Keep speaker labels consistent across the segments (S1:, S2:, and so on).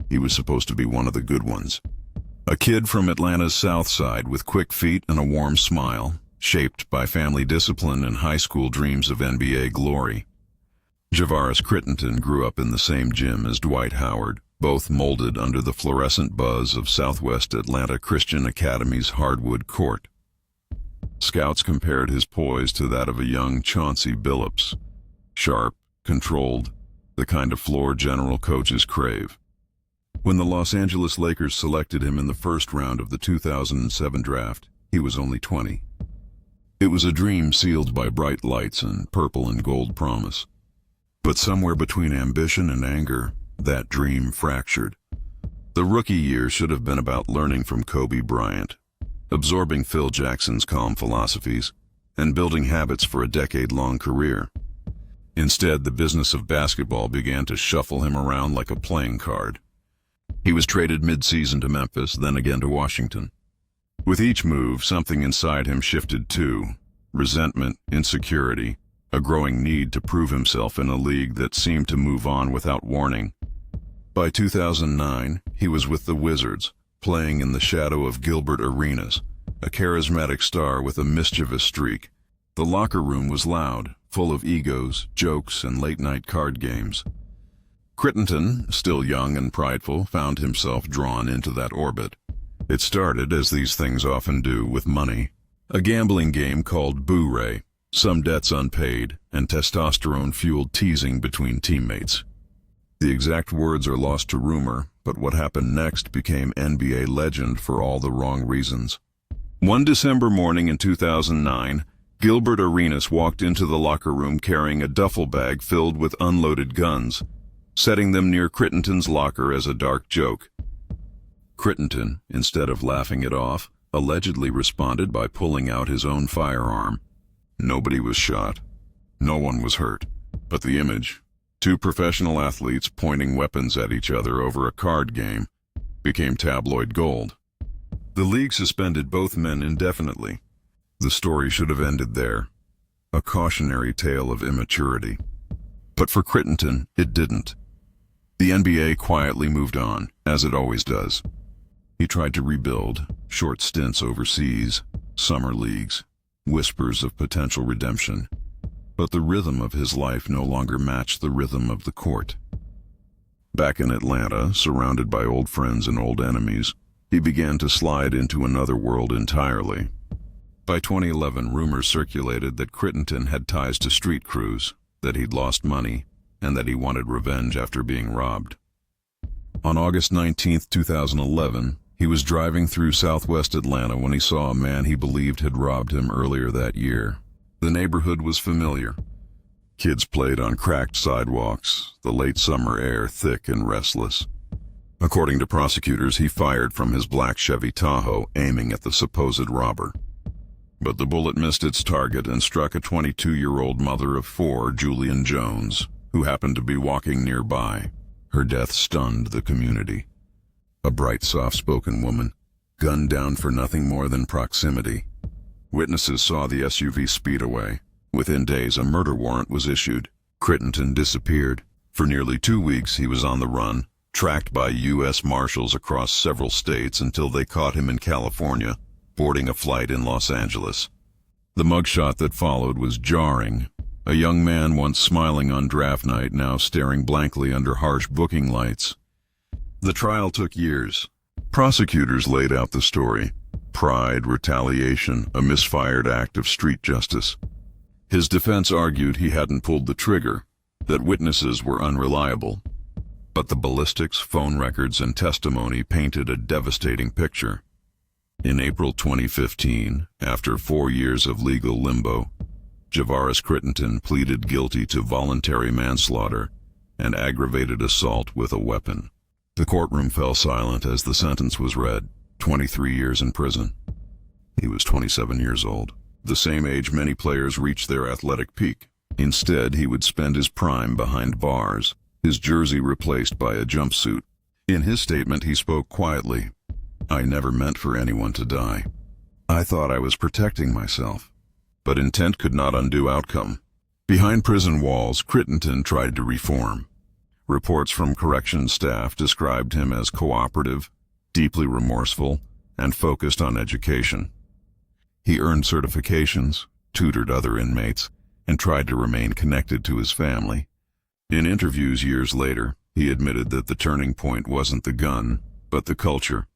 S1: He was supposed to be one of the good ones. A kid from Atlanta's South Side with quick feet and a warm smile, shaped by family discipline and high school dreams of NBA glory. Javaris Crittenton grew up in the same gym as Dwight Howard, both molded under the fluorescent buzz of Southwest Atlanta Christian Academy's hardwood court. Scouts compared his poise to that of a young Chauncey Billups. Sharp, controlled, the kind of floor general coaches crave. When the Los Angeles Lakers selected him in the first round of the 2007 draft, he was only 20. It was a dream sealed by bright lights and purple and gold promise. But somewhere between ambition and anger, that dream fractured. The rookie year should have been about learning from Kobe Bryant, absorbing Phil Jackson's calm philosophies, and building habits for a decade-long career. Instead, the business of basketball began to shuffle him around like a playing card. He was traded mid-season to Memphis, then again to Washington. With each move, something inside him shifted too. Resentment, insecurity, a growing need to prove himself in a league that seemed to move on without warning. By 2009, he was with the Wizards, playing in the shadow of Gilbert Arenas, a charismatic star with a mischievous streak. The locker room was loud, full of egos, jokes, and late-night card games. Crittenton, still young and prideful, found himself drawn into that orbit. It started, as these things often do, with money. A gambling game called Boo-Ray, some debts unpaid, and testosterone-fueled teasing between teammates. The exact words are lost to rumor, but what happened next became NBA legend for all the wrong reasons. One December morning in 2009, Gilbert Arenas walked into the locker room carrying a duffel bag filled with unloaded guns, setting them near Crittenton's locker as a dark joke. Crittenton, instead of laughing it off, allegedly responded by pulling out his own firearm. Nobody was shot. No one was hurt. But the image, two professional athletes pointing weapons at each other over a card game, became tabloid gold. The league suspended both men indefinitely. The story should have ended there. A cautionary tale of immaturity. But for Crittenton, it didn't. The NBA quietly moved on, as it always does. He tried to rebuild, short stints overseas, summer leagues, whispers of potential redemption. But the rhythm of his life no longer matched the rhythm of the court. Back in Atlanta, surrounded by old friends and old enemies, he began to slide into another world entirely. By 2011, rumors circulated that Crittenton had ties to street crews, that he'd lost money, and that he wanted revenge after being robbed. On August 19, 2011, he was driving through southwest Atlanta when he saw a man he believed had robbed him earlier that year. The neighborhood was familiar. Kids played on cracked sidewalks, the late summer air thick and restless. According to prosecutors, he fired from his black Chevy Tahoe, aiming at the supposed robber. But the bullet missed its target and struck a 22-year-old mother of four, Julian Jones, who happened to be walking nearby. Her death stunned the community. A bright, soft-spoken woman, gunned down for nothing more than proximity. Witnesses saw the SUV speed away. Within days, a murder warrant was issued. Crittenton disappeared. For nearly 2 weeks, he was on the run, tracked by U.S. Marshals across several states until they caught him in California, boarding a flight in Los Angeles. The mugshot that followed was jarring. A young man once smiling on draft night, now staring blankly under harsh booking lights. The trial took years. Prosecutors laid out the story. Pride, retaliation, a misfired act of street justice. His defense argued he hadn't pulled the trigger, that witnesses were unreliable. But the ballistics, phone records, and testimony painted a devastating picture. In April 2015, after 4 years of legal limbo, Javaris Crittenton pleaded guilty to voluntary manslaughter and aggravated assault with a weapon. The courtroom fell silent as the sentence was read, 23 years in prison. He was 27 years old, the same age many players reach their athletic peak. Instead, he would spend his prime behind bars, his jersey replaced by a jumpsuit. In his statement, he spoke quietly. "I never meant for anyone to die. I thought I was protecting myself." But intent could not undo outcome. Behind prison walls, Crittenton tried to reform. Reports from corrections staff described him as cooperative, deeply remorseful, and focused on education. He earned certifications, tutored other inmates, and tried to remain connected to his family. In interviews years later, he admitted that the turning point wasn't the gun, but the culture.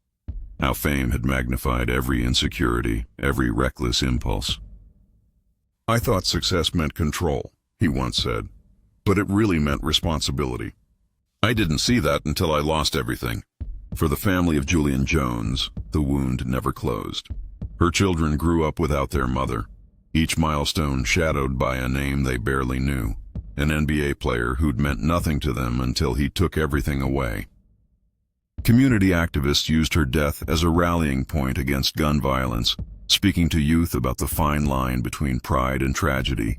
S1: How fame had magnified every insecurity, every reckless impulse. "I thought success meant control," he once said, "but it really meant responsibility. I didn't see that until I lost everything." For the family of Julian Jones, the wound never closed. Her children grew up without their mother, each milestone shadowed by a name they barely knew, an NBA player who'd meant nothing to them until he took everything away. Community activists used her death as a rallying point against gun violence, speaking to youth about the fine line between pride and tragedy.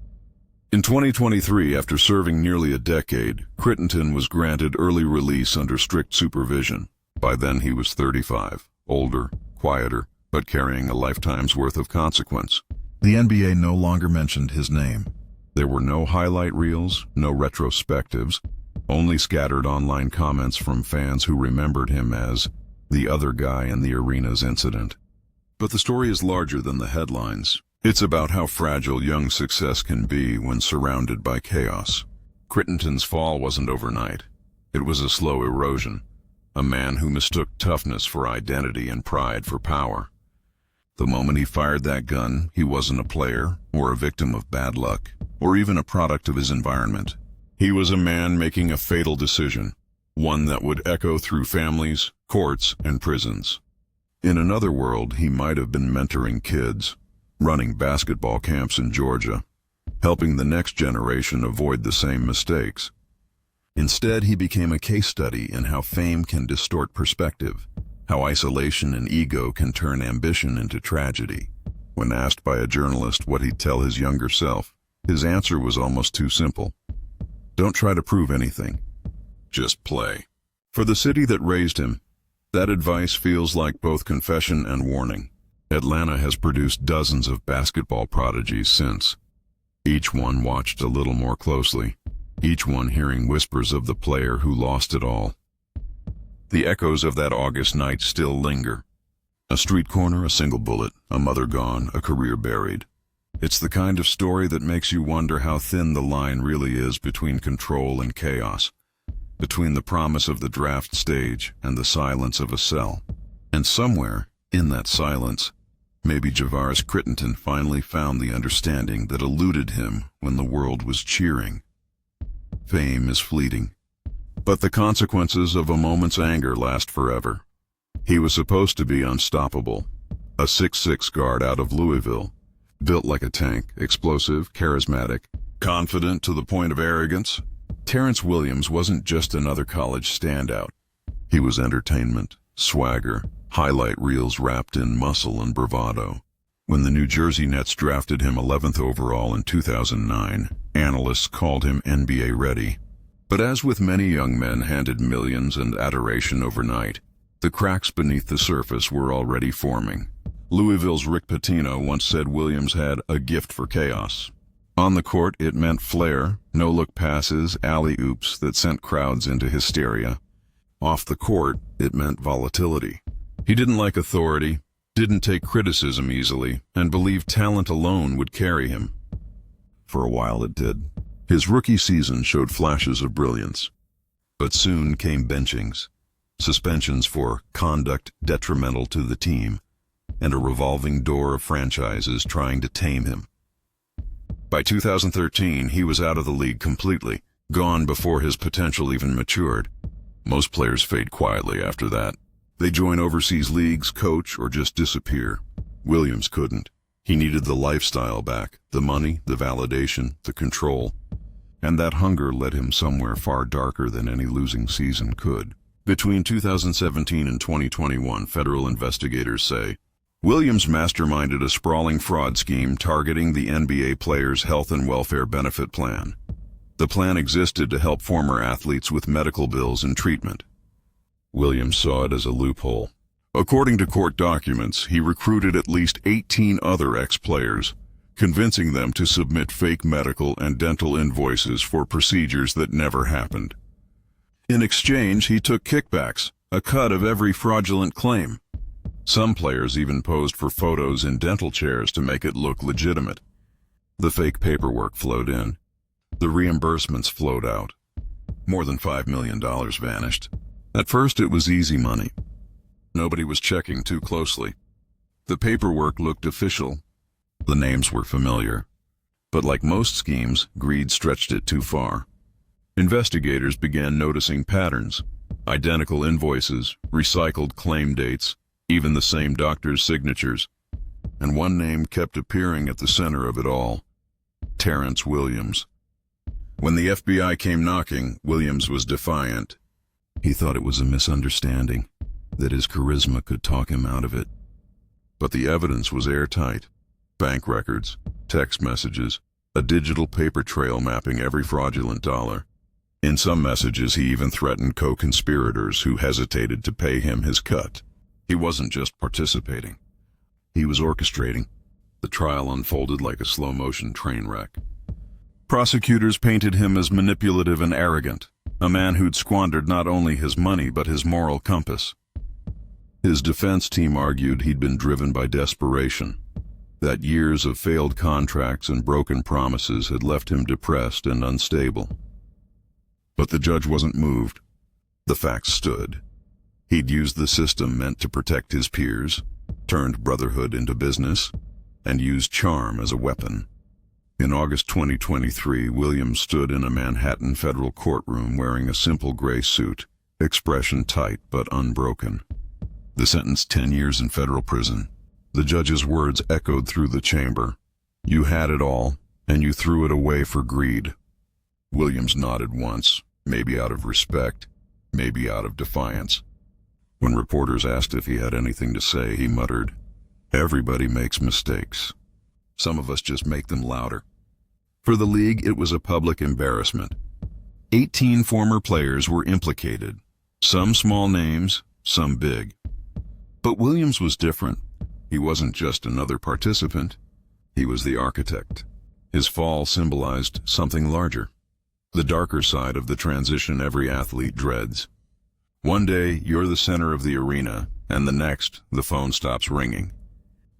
S1: In 2023, after serving nearly a decade, Crittenton was granted early release under strict supervision. By then he was 35, older, quieter, but carrying a lifetime's worth of consequence. The NBA no longer mentioned his name. There were no highlight reels, no retrospectives, only scattered online comments from fans who remembered him as the other guy in the arena's incident. But the story is larger than the headlines. It's about how fragile young success can be when surrounded by chaos. Crittenton's fall wasn't overnight. It was a slow erosion. A man who mistook toughness for identity and pride for power. The moment he fired that gun, he wasn't a player, or a victim of bad luck, or even a product of his environment. He was a man making a fatal decision, one that would echo through families, courts, and prisons. In another world, he might have been mentoring kids, running basketball camps in Georgia, helping the next generation avoid the same mistakes. Instead, he became a case study in how fame can distort perspective, how isolation and ego can turn ambition into tragedy. When asked by a journalist what he'd tell his younger self, his answer was almost too simple. Don't try to prove anything. Just play. For the city that raised him, that advice feels like both confession and warning. Atlanta has produced dozens of basketball prodigies since. Each one watched a little more closely, each one hearing whispers of the player who lost it all. The echoes of that August night still linger. A street corner, a single bullet, a mother gone, a career buried. It's the kind of story that makes you wonder how thin the line really is between control and chaos, between the promise of the draft stage and the silence of a cell. And somewhere, in that silence, maybe Javaris Crittenton finally found the understanding that eluded him when the world was cheering. Fame is fleeting, but the consequences of a moment's anger last forever. He was supposed to be unstoppable, a 6'6" guard out of Louisville, built like a tank, explosive, charismatic, confident to the point of arrogance. Terrence Williams wasn't just another college standout. He was entertainment, swagger, highlight reels wrapped in muscle and bravado. When the New Jersey Nets drafted him 11th overall in 2009, analysts called him NBA ready. But as with many young men handed millions and adoration overnight, the cracks beneath the surface were already forming. Louisville's Rick Pitino once said Williams had a gift for chaos. On the court, it meant flair, no-look passes, alley-oops that sent crowds into hysteria. Off the court, it meant volatility. He didn't like authority, didn't take criticism easily, and believed talent alone would carry him. For a while it did. His rookie season showed flashes of brilliance. But soon came benchings, suspensions for conduct detrimental to the team, and a revolving door of franchises trying to tame him. By 2013, he was out of the league completely, gone before his potential even matured. Most players fade quietly after that. They join overseas leagues, coach, or just disappear. Williams couldn't. He needed the lifestyle back, the money, the validation, the control. And that hunger led him somewhere far darker than any losing season could. Between 2017 and 2021, federal investigators say, Williams masterminded a sprawling fraud scheme targeting the NBA players' health and welfare benefit plan. The plan existed to help former athletes with medical bills and treatment. Williams saw it as a loophole. According to court documents, he recruited at least 18 other ex-players, convincing them to submit fake medical and dental invoices for procedures that never happened. In exchange, he took kickbacks, a cut of every fraudulent claim. Some players even posed for photos in dental chairs to make it look legitimate. The fake paperwork flowed in. The reimbursements flowed out. More than $5 million vanished. At first, it was easy money. Nobody was checking too closely. The paperwork looked official. The names were familiar. But like most schemes, greed stretched it too far. Investigators began noticing patterns: identical invoices, recycled claim dates, even the same doctor's signatures. And one name kept appearing at the center of it all: Terrence Williams. When the FBI came knocking, Williams was defiant. He thought it was a misunderstanding, that his charisma could talk him out of it. But the evidence was airtight. Bank records, text messages, a digital paper trail mapping every fraudulent dollar. In some messages, he even threatened co-conspirators who hesitated to pay him his cut. He wasn't just participating. He was orchestrating. The trial unfolded like a slow-motion train wreck. Prosecutors painted him as manipulative and arrogant, a man who'd squandered not only his money but his moral compass. His defense team argued he'd been driven by desperation, that years of failed contracts and broken promises had left him depressed and unstable. But the judge wasn't moved. The facts stood. He'd used the system meant to protect his peers, turned brotherhood into business, and used charm as a weapon. In August 2023, Williams stood in a Manhattan federal courtroom wearing a simple gray suit, expression tight but unbroken. The sentence: 10 years in federal prison. The judge's words echoed through the chamber. You had it all, and you threw it away for greed. Williams nodded once, maybe out of respect, maybe out of defiance. When reporters asked if he had anything to say, he muttered, "Everybody makes mistakes. Some of us just make them louder." For the league, it was a public embarrassment. 18 former players were implicated, some small names, some big. But Williams was different. He wasn't just another participant. He was the architect. His fall symbolized something larger, the darker side of the transition every athlete dreads. One day, you're the center of the arena, and the next, the phone stops ringing.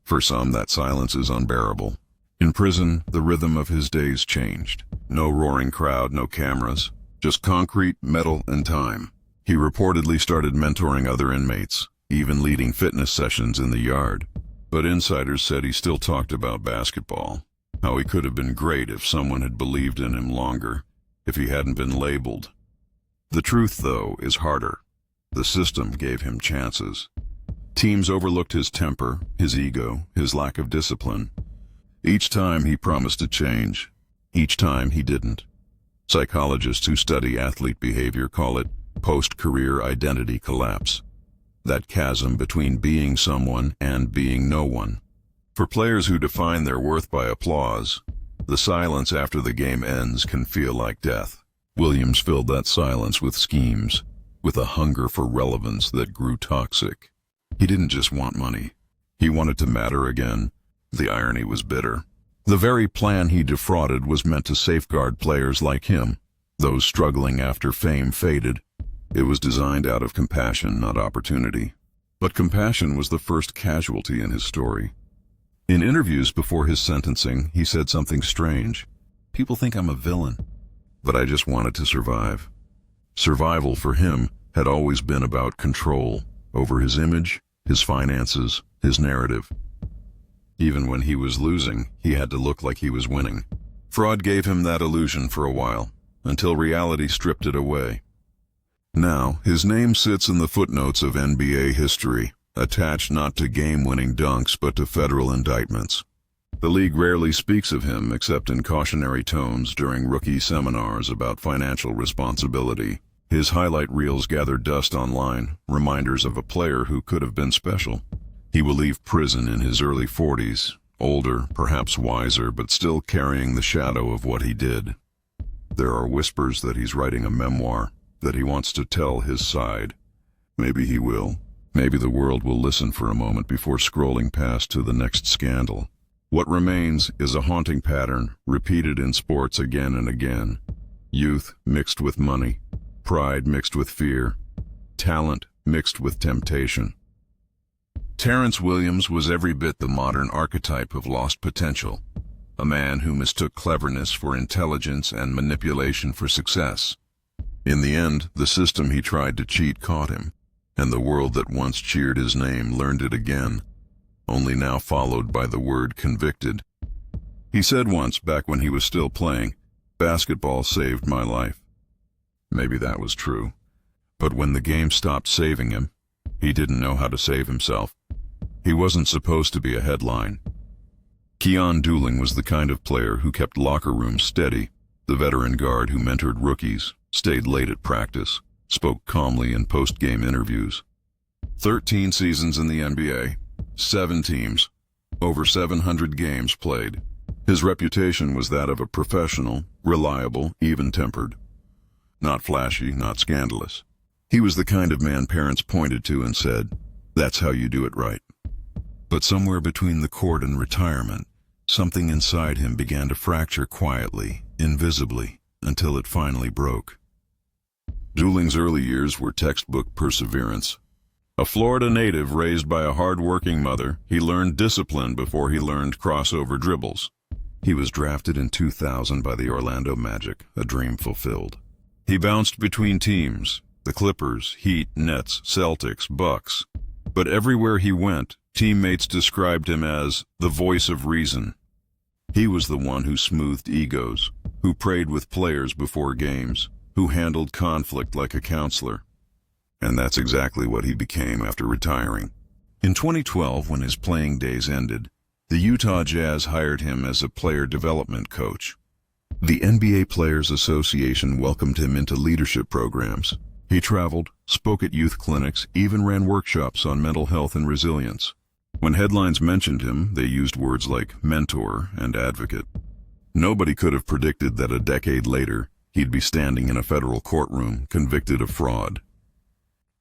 S1: For some, that silence is unbearable. In prison, the rhythm of his days changed. No roaring crowd, no cameras, just concrete, metal, and time. He reportedly started mentoring other inmates, even leading fitness sessions in the yard. But insiders said he still talked about basketball, how he could have been great if someone had believed in him longer, if he hadn't been labeled. The truth, though, is harder. The system gave him chances. Teams overlooked his temper, his ego, his lack of discipline. Each time he promised to change. Each time he didn't. Psychologists who study athlete behavior call it post-career identity collapse. That chasm between being someone and being no one. For players who define their worth by applause, the silence after the game ends can feel like death. Williams filled that silence with schemes, with a hunger for relevance that grew toxic. He didn't just want money. He wanted to matter again. The irony was bitter. The very plan he defrauded was meant to safeguard players like him, those struggling after fame faded. It was designed out of compassion, not opportunity. But compassion was the first casualty in his story. In interviews before his sentencing, he said something strange. People think I'm a villain, but I just wanted to survive. Survival for him had always been about control over his image, his finances, his narrative. Even when he was losing, he had to look like he was winning. Fraud gave him that illusion for a while, until reality stripped it away. Now, his name sits in the footnotes of NBA history, attached not to game-winning dunks but to federal indictments. The league rarely speaks of him except in cautionary tones during rookie seminars about financial responsibility. His highlight reels gather dust online, reminders of a player who could have been special. He will leave prison in his early 40s, older, perhaps wiser, but still carrying the shadow of what he did. There are whispers that he's writing a memoir, that he wants to tell his side. Maybe he will. Maybe the world will listen for a moment before scrolling past to the next scandal. What remains is a haunting pattern, repeated in sports again and again. Youth mixed with money. pride mixed with fear, talent mixed with temptation. Terrence Williams was every bit the modern archetype of lost potential, a man who mistook cleverness for intelligence and manipulation for success. In the end, the system he tried to cheat caught him, and the world that once cheered his name learned it again, only now followed by the word convicted. He said once, back when he was still playing, "Basketball saved my life." Maybe that was true. But when the game stopped saving him, he didn't know how to save himself. He wasn't supposed to be a headline. Keyon Dooling was the kind of player who kept locker rooms steady, the veteran guard who mentored rookies, stayed late at practice, spoke calmly in post-game interviews. 13 seasons in the NBA, 7 teams, over 700 games played. His reputation was that of a professional, reliable, even-tempered. Not flashy, not scandalous. He was the kind of man parents pointed to and said, "That's how you do it right." But somewhere between the court and retirement, something inside him began to fracture quietly, invisibly, until it finally broke. Dooling's early years were textbook perseverance. A Florida native raised by a hard-working mother, he learned discipline before he learned crossover dribbles. He was drafted in 2000 by the Orlando Magic, a dream fulfilled. He bounced between teams, the Clippers, Heat, Nets, Celtics, Bucks. But everywhere he went, teammates described him as the voice of reason. He was the one who smoothed egos, who prayed with players before games, who handled conflict like a counselor. And that's exactly what he became after retiring. In 2012, when his playing days ended, the Utah Jazz hired him as a player development coach. The NBA Players Association welcomed him into leadership programs. He traveled, spoke at youth clinics, even ran workshops on mental health and resilience. When headlines mentioned him, they used words like mentor and advocate. Nobody could have predicted that a decade later, he'd be standing in a federal courtroom convicted of fraud.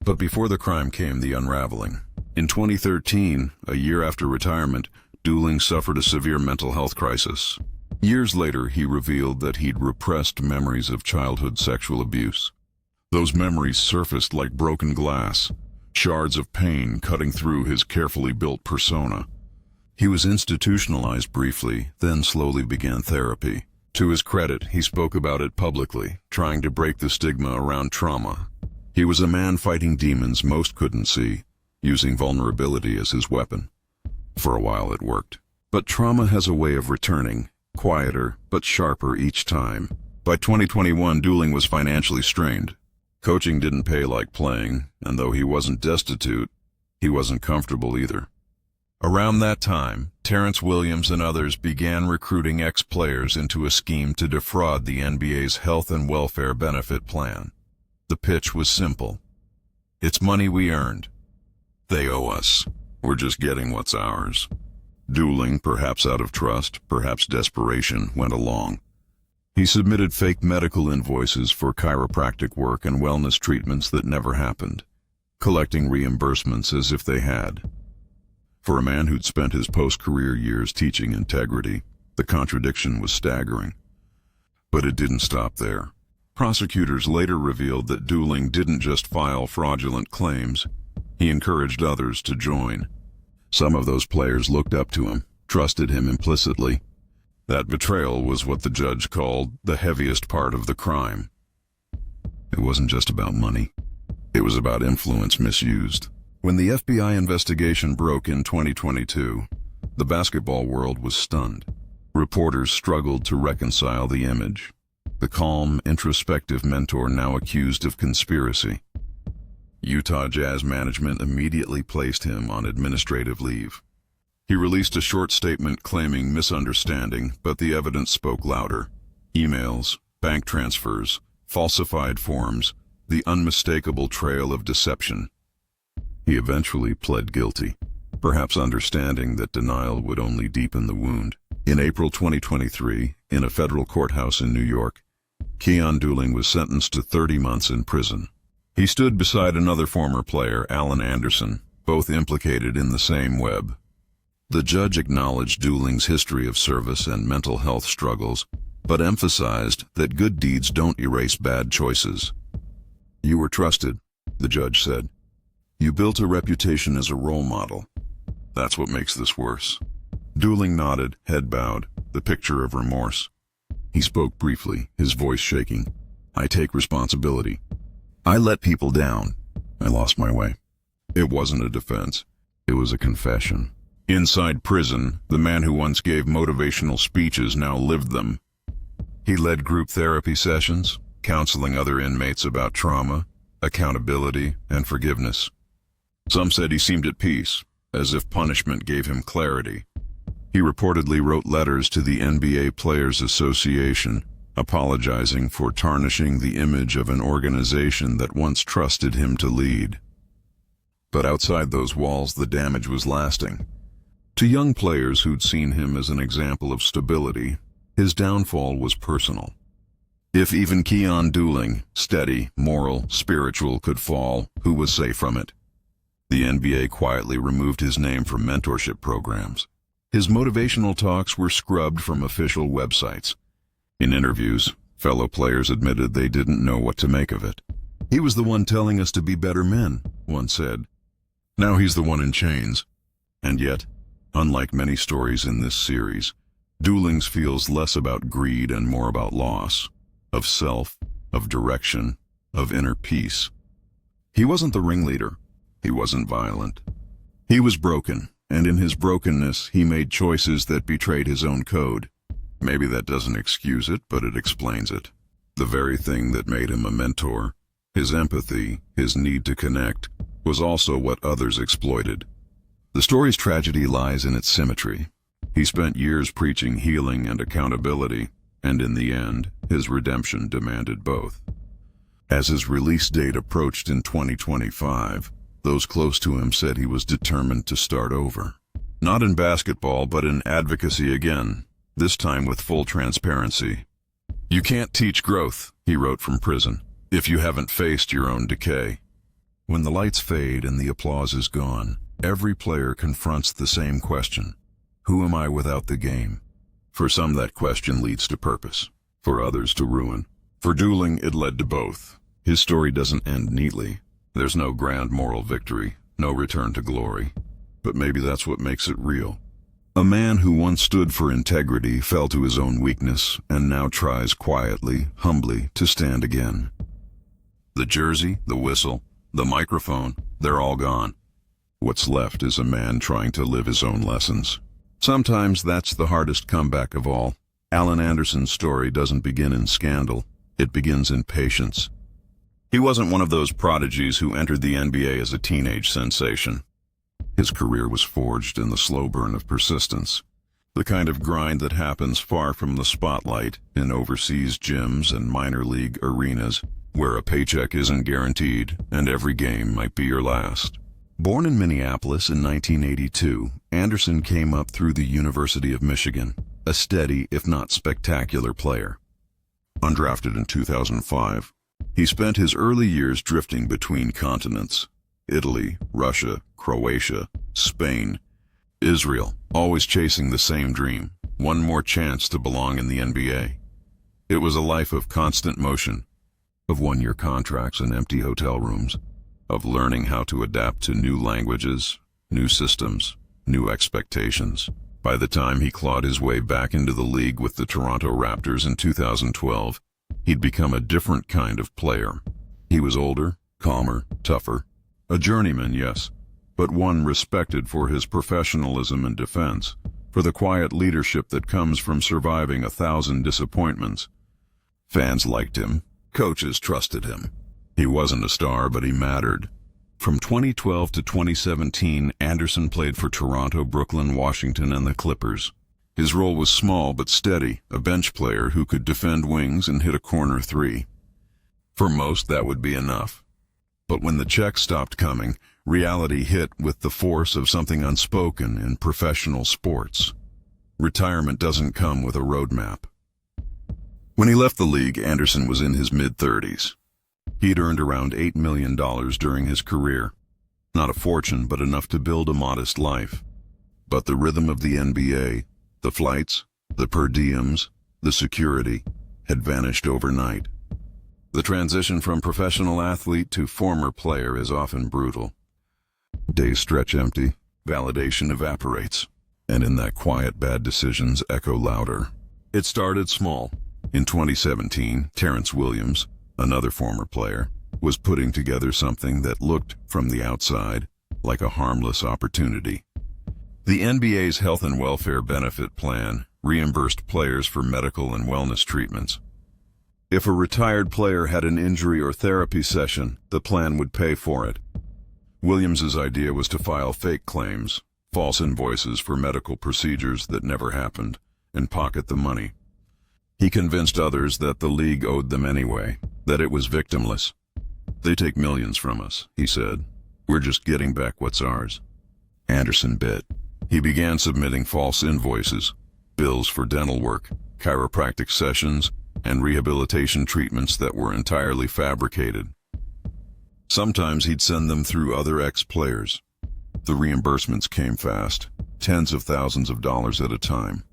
S1: But before the crime came the unraveling. In 2013, a year after retirement, Dooling suffered a severe mental health crisis. Years later, he revealed that he'd repressed memories of childhood sexual abuse. Those memories surfaced like broken glass, shards of pain cutting through his carefully built persona. He was institutionalized briefly, then slowly began therapy. To his credit, he spoke about it publicly, trying to break the stigma around trauma. He was a man fighting demons most couldn't see, using vulnerability as his weapon. For a while it worked. But trauma has a way of returning, quieter but sharper each time. By 2021, Dooling was financially strained. Coaching didn't pay like playing, and though he wasn't destitute, he wasn't comfortable either. Around that time, Terrence Williams and others began recruiting ex-players into a scheme to defraud the NBA's health and welfare benefit plan. The pitch was simple. It's money we earned. They owe us. We're just getting what's ours. Dooling, perhaps out of trust, perhaps desperation, went along. He submitted fake medical invoices for chiropractic work and wellness treatments that never happened, collecting reimbursements as if they had. For a man who'd spent his post-career years teaching integrity, the contradiction was staggering. But it didn't stop there. Prosecutors later revealed that Dooling didn't just file fraudulent claims, he encouraged others to join. Some of those players looked up to him, trusted him implicitly. That betrayal was what the judge called the heaviest part of the crime. It wasn't just about money. It was about influence misused. When the FBI investigation broke in 2022, the basketball world was stunned. Reporters struggled to reconcile the image. The calm, introspective mentor now accused of conspiracy. Utah Jazz management immediately placed him on administrative leave. He released a short statement claiming misunderstanding, but the evidence spoke louder. Emails, bank transfers, falsified forms, the unmistakable trail of deception. He eventually pled guilty, perhaps understanding that denial would only deepen the wound. In April 2023, in a federal courthouse in New York, Keyon Dooling was sentenced to 30 months in prison. He stood beside another former player, Alan Anderson, both implicated in the same web. The judge acknowledged Dooling's history of service and mental health struggles, but emphasized that good deeds don't erase bad choices. You were trusted, the judge said. You built a reputation as a role model. That's what makes this worse. Dooling nodded, head bowed, the picture of remorse. He spoke briefly, his voice shaking. I take responsibility. I let people down. I lost my way. It wasn't a defense. It was a confession. Inside prison, the man who once gave motivational speeches now lived them. He led group therapy sessions, counseling other inmates about trauma, accountability, and forgiveness. Some said he seemed at peace, as if punishment gave him clarity. He reportedly wrote letters to the NBA Players Association, apologizing for tarnishing the image of an organization that once trusted him to lead. But outside those walls, the damage was lasting. To young players who'd seen him as an example of stability, his downfall was personal. If even Keyon Dooling, steady, moral, spiritual, could fall, who was safe from it? The NBA quietly removed his name from mentorship programs. His motivational talks were scrubbed from official websites. In interviews, fellow players admitted they didn't know what to make of it. He was the one telling us to be better men, one said. Now he's the one in chains. And yet, unlike many stories in this series, Dooling's feels less about greed and more about loss, of self, of direction, of inner peace. He wasn't the ringleader. He wasn't violent. He was broken, and in his brokenness, he made choices that betrayed his own code. Maybe that doesn't excuse it, but it explains it. The very thing that made him a mentor, his empathy, his need to connect, was also what others exploited. The story's tragedy lies in its symmetry. He spent years preaching healing and accountability, and in the end, his redemption demanded both. As his release date approached in 2025, those close to him said he was determined to start over. Not in basketball, but in advocacy again, this time with full transparency. You can't teach growth, he wrote from prison, if you haven't faced your own decay. When the lights fade and the applause is gone, every player confronts the same question. Who am I without the game? For some, that question leads to purpose. For others, to ruin. For Dooling, it led to both. His story doesn't end neatly. There's no grand moral victory, no return to glory. But maybe that's what makes it real. A man who once stood for integrity fell to his own weakness and now tries quietly, humbly, to stand again. The jersey, the whistle, the microphone, they're all gone. What's left is a man trying to live his own lessons. Sometimes that's the hardest comeback of all. Alan Anderson's story doesn't begin in scandal. It begins in patience. He wasn't one of those prodigies who entered the NBA as a teenage sensation. His career was forged in the slow burn of persistence, the kind of grind that happens far from the spotlight in overseas gyms and minor league arenas, where a paycheck isn't guaranteed and every game might be your last. Born in Minneapolis in 1982, Anderson came up through the University of Michigan, a steady, if not spectacular player. Undrafted in 2005, he spent his early years drifting between continents: Italy, Russia, Croatia, Spain, Israel, always chasing the same dream, one more chance to belong in the NBA. It was a life of constant motion, of one-year contracts and empty hotel rooms, of learning how to adapt to new languages, new systems, new expectations. By the time he clawed his way back into the league with the Toronto Raptors in 2012, he'd become a different kind of player. He was older, calmer, tougher. A journeyman, yes, but one respected for his professionalism and defense, for the quiet leadership that comes from surviving 1,000 disappointments. Fans liked him. Coaches trusted him. He wasn't a star, but he mattered. From 2012 to 2017, Anderson played for Toronto, Brooklyn, Washington, and the Clippers. His role was small but steady, a bench player who could defend wings and hit a corner three. For most, that would be enough. But when the checks stopped coming, reality hit with the force of something unspoken in professional sports. Retirement doesn't come with a roadmap. When he left the league, Anderson was in his mid-30s. He'd earned around $8 million during his career. Not a fortune, but enough to build a modest life. But the rhythm of the NBA, the flights, the per diems, the security, had vanished overnight. The transition from professional athlete to former player is often brutal. Days stretch empty, validation evaporates, and in that quiet, bad decisions echo louder. It started small. In 2017, Terrence Williams, another former player, was putting together something that looked, from the outside, like a harmless opportunity. The NBA's Health and Welfare Benefit Plan reimbursed players for medical and wellness treatments. If a retired player had an injury or therapy session, the plan would pay for it. Williams's idea was to file fake claims, false invoices for medical procedures that never happened, and pocket the money. He convinced others that the league owed them anyway, that it was victimless. "They take millions from us," he said. "We're just getting back what's ours." Anderson bit. He began submitting false invoices, bills for dental work, chiropractic sessions, and rehabilitation treatments that were entirely fabricated. Sometimes he'd send them through other ex-players. The reimbursements came fast, tens of thousands of dollars at a time.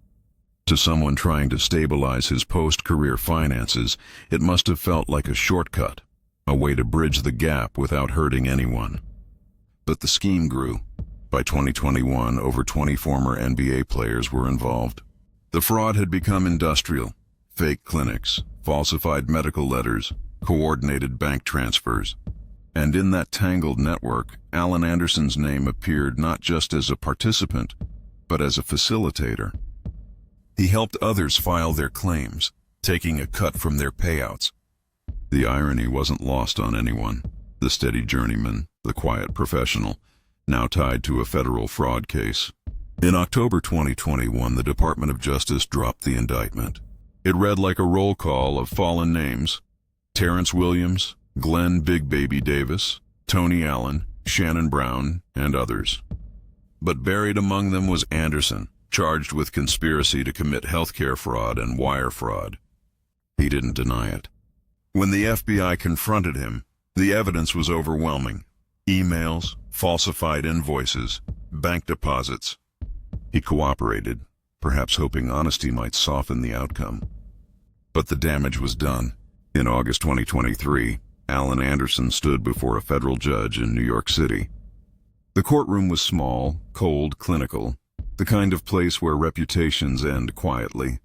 S1: To someone trying to stabilize his post-career finances, it must have felt like a shortcut, a way to bridge the gap without hurting anyone. But the scheme grew. By 2021, over 20 former NBA players were involved. The fraud had become industrial. Fake clinics, falsified medical letters, coordinated bank transfers. And in that tangled network, Alan Anderson's name appeared not just as a participant, but as a facilitator. He helped others file their claims, taking a cut from their payouts. The irony wasn't lost on anyone. The steady journeyman, the quiet professional, now tied to a federal fraud case. In October 2021, the Department of Justice dropped the indictment. It read like a roll call of fallen names: Terrence Williams, Glenn Big Baby Davis, Tony Allen, Shannon Brown, and others. But buried among them was Anderson, charged with conspiracy to commit healthcare fraud and wire fraud. He didn't deny it. When the FBI confronted him, the evidence was overwhelming. Emails, falsified invoices, bank deposits. He cooperated, perhaps hoping honesty might soften the outcome. But the damage was done. In August 2023, Alan Anderson stood before a federal judge in New York City. The courtroom was small, cold, clinical, the kind of place where reputations end quietly.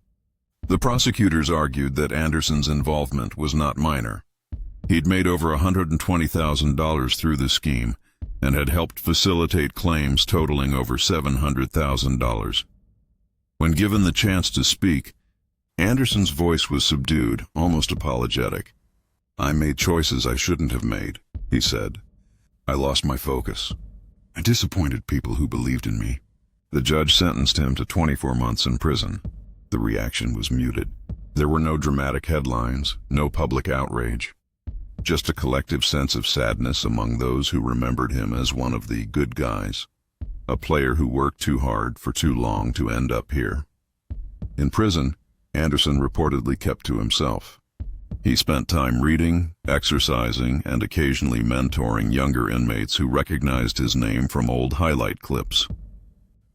S1: The prosecutors argued that Anderson's involvement was not minor. He'd made over $120,000 through the scheme and had helped facilitate claims totaling over $700,000. When given the chance to speak, Anderson's voice was subdued, almost apologetic. "I made choices I shouldn't have made," he said. "I lost my focus. I disappointed people who believed in me." The judge sentenced him to 24 months in prison. The reaction was muted. There were no dramatic headlines, no public outrage. Just a collective sense of sadness among those who remembered him as one of the good guys, a player who worked too hard for too long to end up here. In prison, Anderson reportedly kept to himself. He spent time reading, exercising, and occasionally mentoring younger inmates who recognized his name from old highlight clips.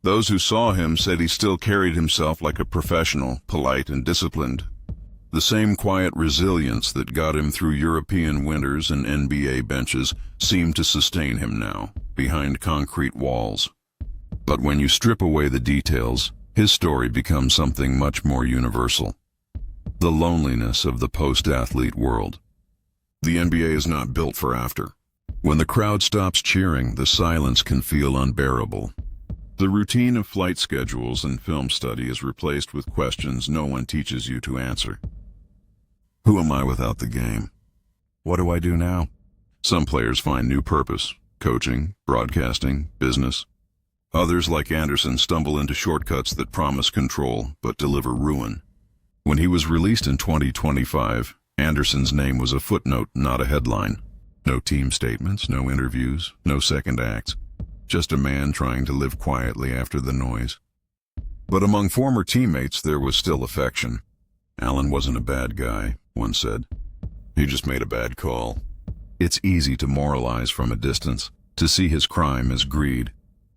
S1: Those who saw him said he still carried himself like a professional, polite and disciplined. The same quiet resilience that got him through European winters and NBA benches seemed to sustain him now, behind concrete walls. But when you strip away the details, his story becomes something much more universal. The loneliness of the post-athlete world. The NBA is not built for after. When the crowd stops cheering, the silence can feel unbearable. The routine of flight schedules and film study is replaced with questions no one teaches you to answer. Who am I without the game? What do I do now? Some players find new purpose: coaching, broadcasting, business. Others, like Anderson, stumble into shortcuts that promise control but deliver ruin. When he was released in 2025, Anderson's name was a footnote, not a headline. No team statements, no interviews, no second acts. Just a man trying to live quietly after the noise. But among former teammates, there was still affection. "Alan wasn't a bad guy," one said. "He just made a bad call." It's easy to moralize from a distance, to see his crime as greed.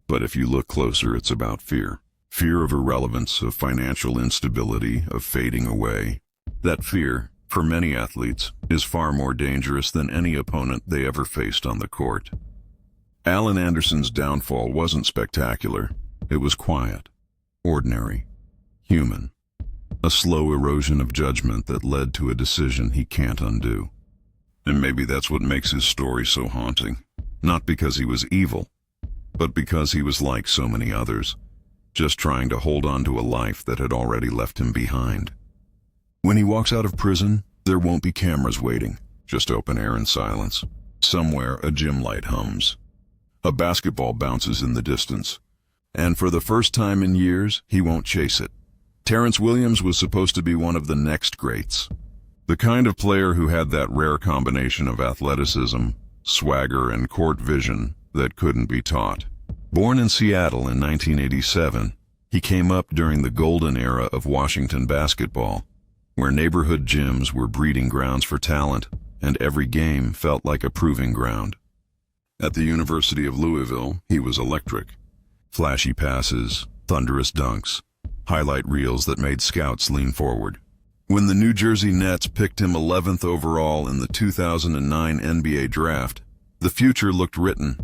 S1: But if you look closer, it's about fear. Fear of irrelevance, of financial instability, of fading away. That fear, for many athletes, is far more dangerous than any opponent they ever faced on the court. Alan Anderson's downfall wasn't spectacular. It was quiet, ordinary, human. A slow erosion of judgment that led to a decision he can't undo. And maybe that's what makes his story so haunting. Not because he was evil, but because he was like so many others, just trying to hold on to a life that had already left him behind. When he walks out of prison, there won't be cameras waiting, just open air and silence. Somewhere a gym light hums. A basketball bounces in the distance. And for the first time in years, he won't chase it. Terrence Williams was supposed to be one of the next greats. The kind of player who had that rare combination of athleticism, swagger, and court vision that couldn't be taught. Born in Seattle in 1987, he came up during the golden era of Washington basketball, where neighborhood gyms were breeding grounds for talent, and every game felt like a proving ground. At the University of Louisville, he was electric. Flashy passes, thunderous dunks, highlight reels that made scouts lean forward. When the New Jersey Nets picked him 11th overall in the 2009 NBA draft, the future looked written.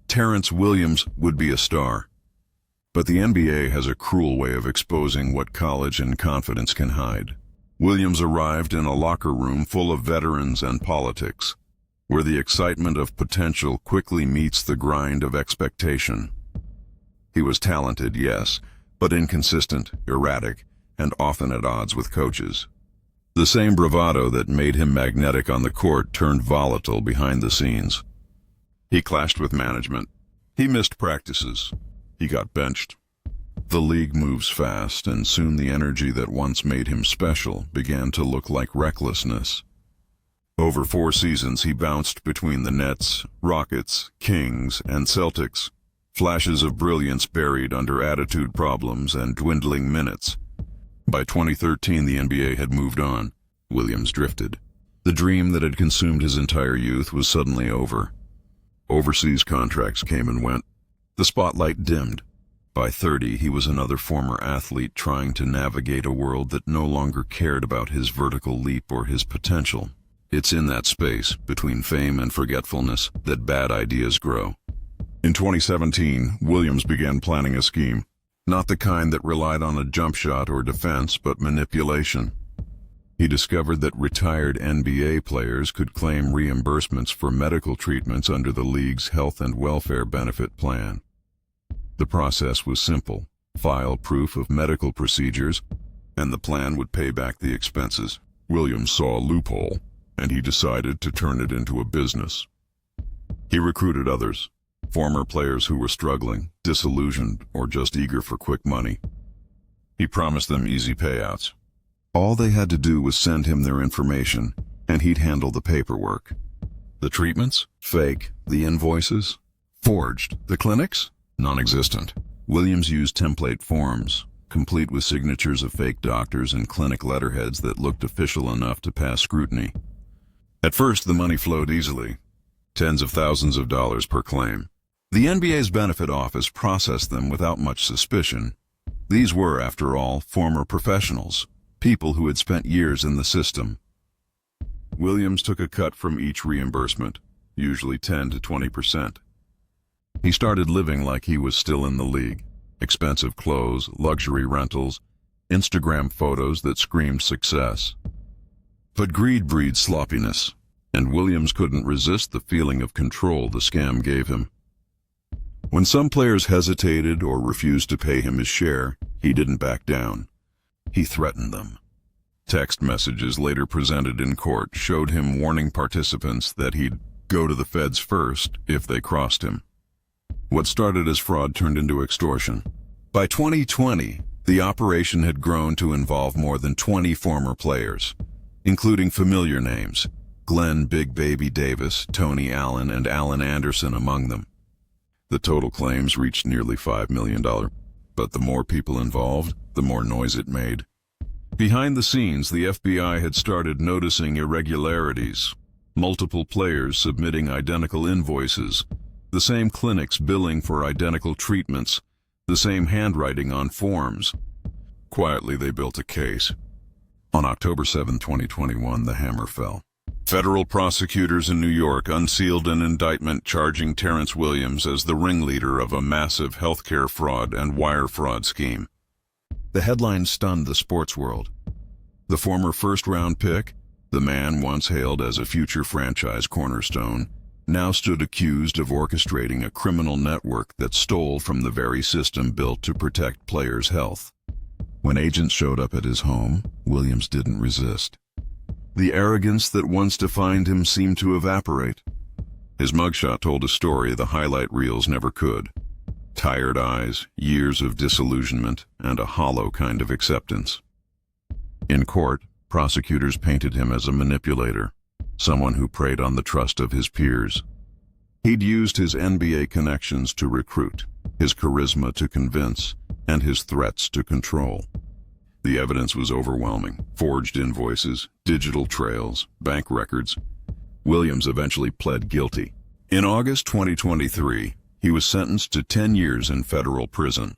S1: Terrence Williams would be a star. But the NBA has a cruel way of exposing what college and confidence can hide. Williams arrived in a locker room full of veterans and politics, where the excitement of potential quickly meets the grind of expectation. He was talented, yes, but inconsistent, erratic, and often at odds with coaches. The same bravado that made him magnetic on the court turned volatile behind the scenes. He clashed with management. He missed practices. He got benched. The league moves fast, and soon the energy that once made him special began to look like recklessness. Over 4 seasons, he bounced between the Nets, Rockets, Kings, and Celtics. Flashes of brilliance buried under attitude problems and dwindling minutes. By 2013, the NBA had moved on. Williams drifted. The dream that had consumed his entire youth was suddenly over. Overseas contracts came and went. The spotlight dimmed. By 30, he was another former athlete trying to navigate a world that no longer cared about his vertical leap or his potential. It's in that space, between fame and forgetfulness, that bad ideas grow. In 2017, Williams began planning a scheme. Not the kind that relied on a jump shot or defense, but manipulation. He discovered that retired NBA players could claim reimbursements for medical treatments under the league's health and welfare benefit plan. The process was simple. File proof of medical procedures, and the plan would pay back the expenses. Williams saw a loophole, and he decided to turn it into a business. He recruited others. Former players who were struggling, disillusioned, or just eager for quick money. He promised them easy payouts. All they had to do was send him their information, and he'd handle the paperwork. The treatments? Fake. The invoices? Forged. The clinics? Non-existent. Williams used template forms, complete with signatures of fake doctors and clinic letterheads that looked official enough to pass scrutiny. At first, the money flowed easily. Tens of thousands of dollars per claim. The NBA's benefit office processed them without much suspicion. These were, after all, former professionals, people who had spent years in the system. Williams took a cut from each reimbursement, usually 10 to 20%. He started living like he was still in the league. Expensive clothes, luxury rentals, Instagram photos that screamed success. But greed breeds sloppiness, and Williams couldn't resist the feeling of control the scam gave him. When some players hesitated or refused to pay him his share, he didn't back down. He threatened them. Text messages later presented in court showed him warning participants that he'd go to the feds first if they crossed him. What started as fraud turned into extortion. By 2020, the operation had grown to involve more than 20 former players, including familiar names, Glenn Big Baby Davis, Tony Allen, and Alan Anderson among them. The total claims reached nearly $5 million, but the more people involved, the more noise it made. Behind the scenes, the FBI had started noticing irregularities, multiple players submitting identical invoices, the same clinics billing for identical treatments, the same handwriting on forms. Quietly, they built a case. On October 7, 2021, the hammer fell. Federal prosecutors in New York unsealed an indictment charging Terrence Williams as the ringleader of a massive healthcare fraud and wire fraud scheme. The headline stunned the sports world. The former first-round pick, the man once hailed as a future franchise cornerstone, now stood accused of orchestrating a criminal network that stole from the very system built to protect players' health. When agents showed up at his home, Williams didn't resist. The arrogance that once defined him seemed to evaporate. His mugshot told a story the highlight reels never could. Tired eyes, years of disillusionment, and a hollow kind of acceptance. In court, prosecutors painted him as a manipulator, someone who preyed on the trust of his peers. He'd used his NBA connections to recruit, his charisma to convince, and his threats to control. The evidence was overwhelming: forged invoices, digital trails, bank records. Williams eventually pled guilty. In August 2023, he was sentenced to 10 years in federal prison,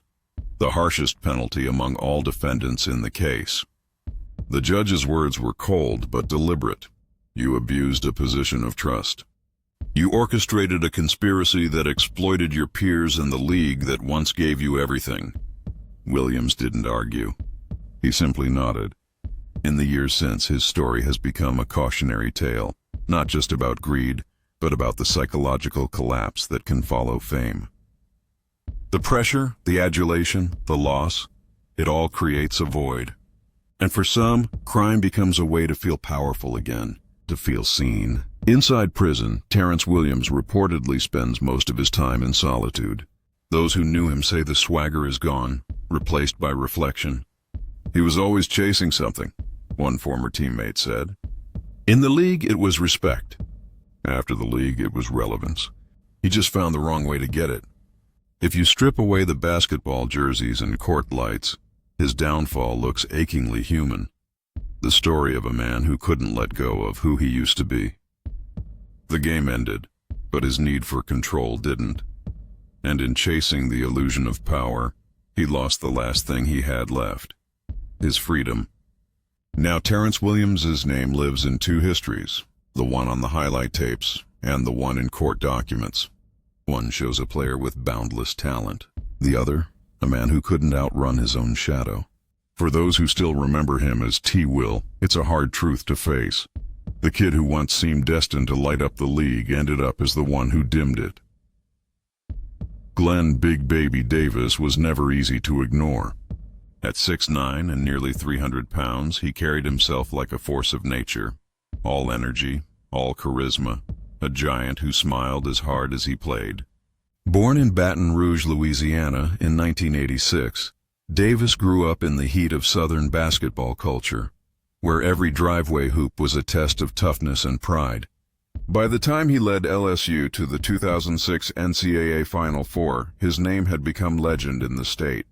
S1: the harshest penalty among all defendants in the case. The judge's words were cold but deliberate. You abused a position of trust. You orchestrated a conspiracy that exploited your peers in the league that once gave you everything. Williams didn't argue. He simply nodded. In the years since, his story has become a cautionary tale, not just about greed, but about the psychological collapse that can follow fame. The pressure, the adulation, the loss, it all creates a void. And for some, crime becomes a way to feel powerful again, to feel seen. Inside prison, Terrence Williams reportedly spends most of his time in solitude. Those who knew him say the swagger is gone, replaced by reflection. He was always chasing something, one former teammate said. In the league, it was respect. After the league, it was relevance. He just found the wrong way to get it. If you strip away the basketball jerseys and court lights, his downfall looks achingly human. The story of a man who couldn't let go of who he used to be. The game ended, but his need for control didn't. And in chasing the illusion of power, he lost the last thing he had left: his freedom. Now Terrence Williams' name lives in two histories, the one on the highlight tapes and the one in court documents. One shows a player with boundless talent. The other, a man who couldn't outrun his own shadow. For those who still remember him as T-Will, it's a hard truth to face. The kid who once seemed destined to light up the league ended up as the one who dimmed it. Glenn Big Baby Davis was never easy to ignore. At 6'9" and nearly 300 pounds, he carried himself like a force of nature. All energy, all charisma, a giant who smiled as hard as he played. Born in Baton Rouge, Louisiana in 1986, Davis grew up in the heat of Southern basketball culture, where every driveway hoop was a test of toughness and pride. By the time he led LSU to the 2006 NCAA Final Four, his name had become legend in the state.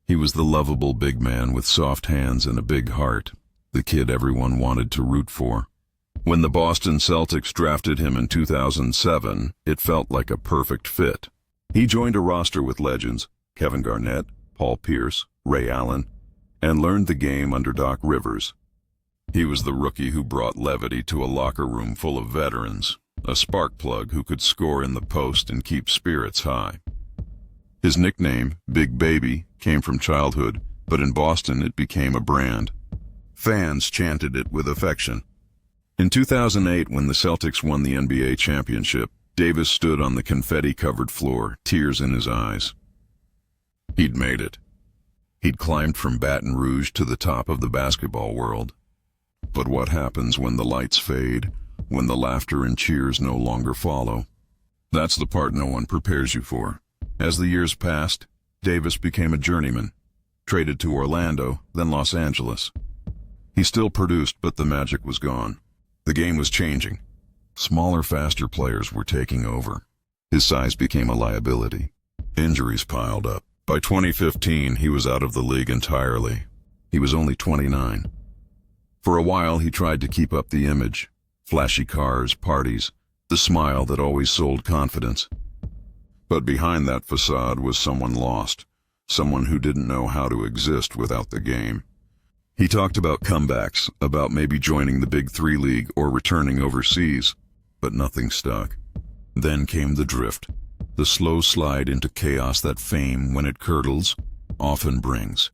S1: He was the lovable big man with soft hands and a big heart, the kid everyone wanted to root for. When the Boston Celtics drafted him in 2007, it felt like a perfect fit. He joined a roster with legends, Kevin Garnett, Paul Pierce, Ray Allen, and learned the game under Doc Rivers. He was the rookie who brought levity to a locker room full of veterans, a spark plug who could score in the post and keep spirits high. His nickname, Big Baby, came from childhood, but in Boston it became a brand. Fans chanted it with affection. In 2008, when the Celtics won the NBA championship, Davis stood on the confetti-covered floor, tears in his eyes. He'd made it. He'd climbed from Baton Rouge to the top of the basketball world. But what happens when the lights fade, when the laughter and cheers no longer follow? That's the part no one prepares you for. As the years passed, Davis became a journeyman, traded to Orlando, then Los Angeles. He still produced, but the magic was gone. The game was changing. Smaller, faster players were taking over. His size became a liability. Injuries piled up. By 2015, he was out of the league entirely. He was only 29. For a while, he tried to keep up the image. Flashy cars, parties, the smile that always sold confidence. But behind that facade was someone lost, someone who didn't know how to exist without the game. He talked about comebacks, about maybe joining the Big Three League or returning overseas, but nothing stuck. Then came the drift, the slow slide into chaos that fame, when it curdles, often brings.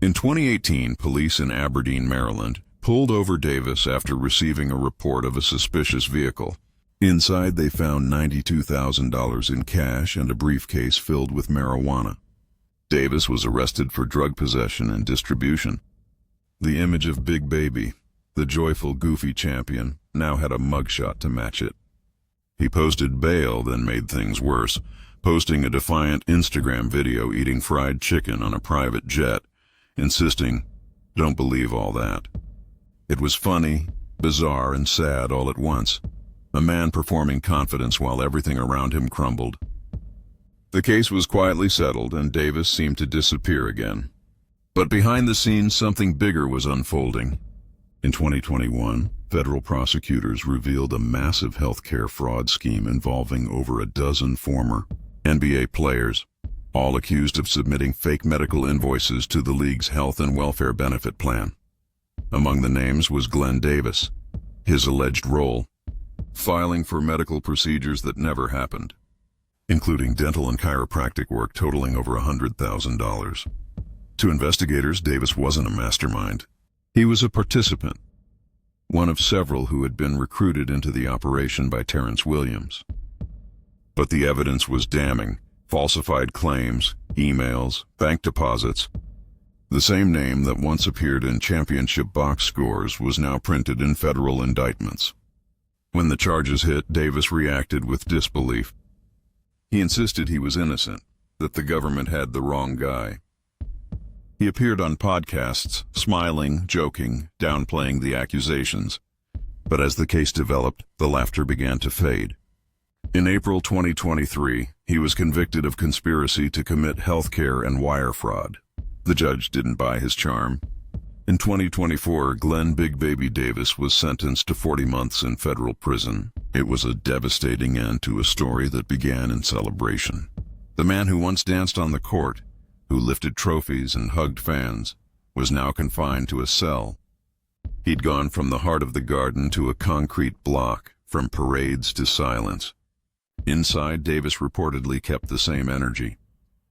S1: In 2018, police in Aberdeen, Maryland, pulled over Davis after receiving a report of a suspicious vehicle. Inside, they found $92,000 in cash and a briefcase filled with marijuana. Davis was arrested for drug possession and distribution. The image of Big Baby, the joyful, goofy champion, now had a mugshot to match it. He posted bail, then made things worse, posting a defiant Instagram video eating fried chicken on a private jet, insisting, "Don't believe all that." It was funny, bizarre, and sad all at once. A man performing confidence while everything around him crumbled. The case was quietly settled, and Davis seemed to disappear again. But behind the scenes, something bigger was unfolding. In 2021, federal prosecutors revealed a massive healthcare fraud scheme involving over a dozen former NBA players, all accused of submitting fake medical invoices to the league's health and welfare benefit plan. Among the names was Glenn Davis. His alleged role: filing for medical procedures that never happened, including dental and chiropractic work totaling over $100,000. To investigators, Davis wasn't a mastermind. He was a participant, one of several who had been recruited into the operation by Terrence Williams. But the evidence was damning: falsified claims, emails, bank deposits. The same name that once appeared in championship box scores was now printed in federal indictments. When the charges hit, Davis reacted with disbelief. He insisted he was innocent, that the government had the wrong guy. He appeared on podcasts, smiling, joking, downplaying the accusations. But as the case developed, the laughter began to fade. In April 2023, he was convicted of conspiracy to commit healthcare and wire fraud. The judge didn't buy his charm. In 2024, Glenn Big Baby Davis was sentenced to 40 months in federal prison. It was a devastating end to a story that began in celebration. The man who once danced on the court, who lifted trophies and hugged fans, was now confined to a cell. He'd gone from the heart of the garden to a concrete block, from parades to silence. Inside, Davis reportedly kept the same energy,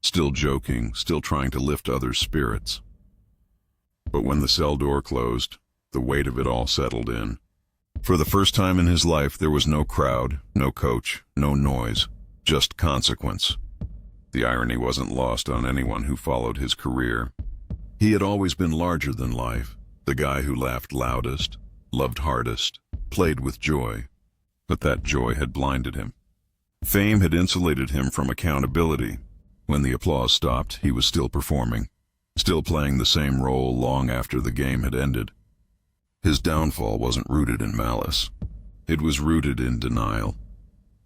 S1: still joking, still trying to lift others' spirits. But when the cell door closed, the weight of it all settled in. For the first time in his life, there was no crowd, no coach, no noise, just consequence. The irony wasn't lost on anyone who followed his career. He had always been larger than life, the guy who laughed loudest, loved hardest, played with joy. But that joy had blinded him. Fame had insulated him from accountability. When the applause stopped, he was still performing, still playing the same role long after the game had ended. His downfall wasn't rooted in malice. It was rooted in denial.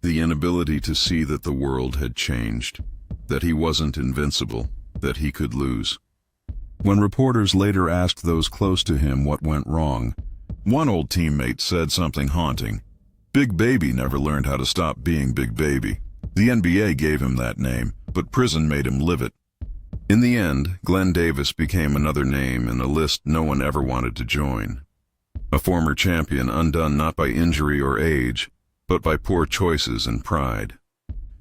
S1: The inability to see that the world had changed, that he wasn't invincible, that he could lose. When reporters later asked those close to him what went wrong, one old teammate said something haunting. Big Baby never learned how to stop being Big Baby. The NBA gave him that name, but prison made him live it. In the end, Glenn Davis became another name in a list no one ever wanted to join. A former champion undone not by injury or age, but by poor choices and pride.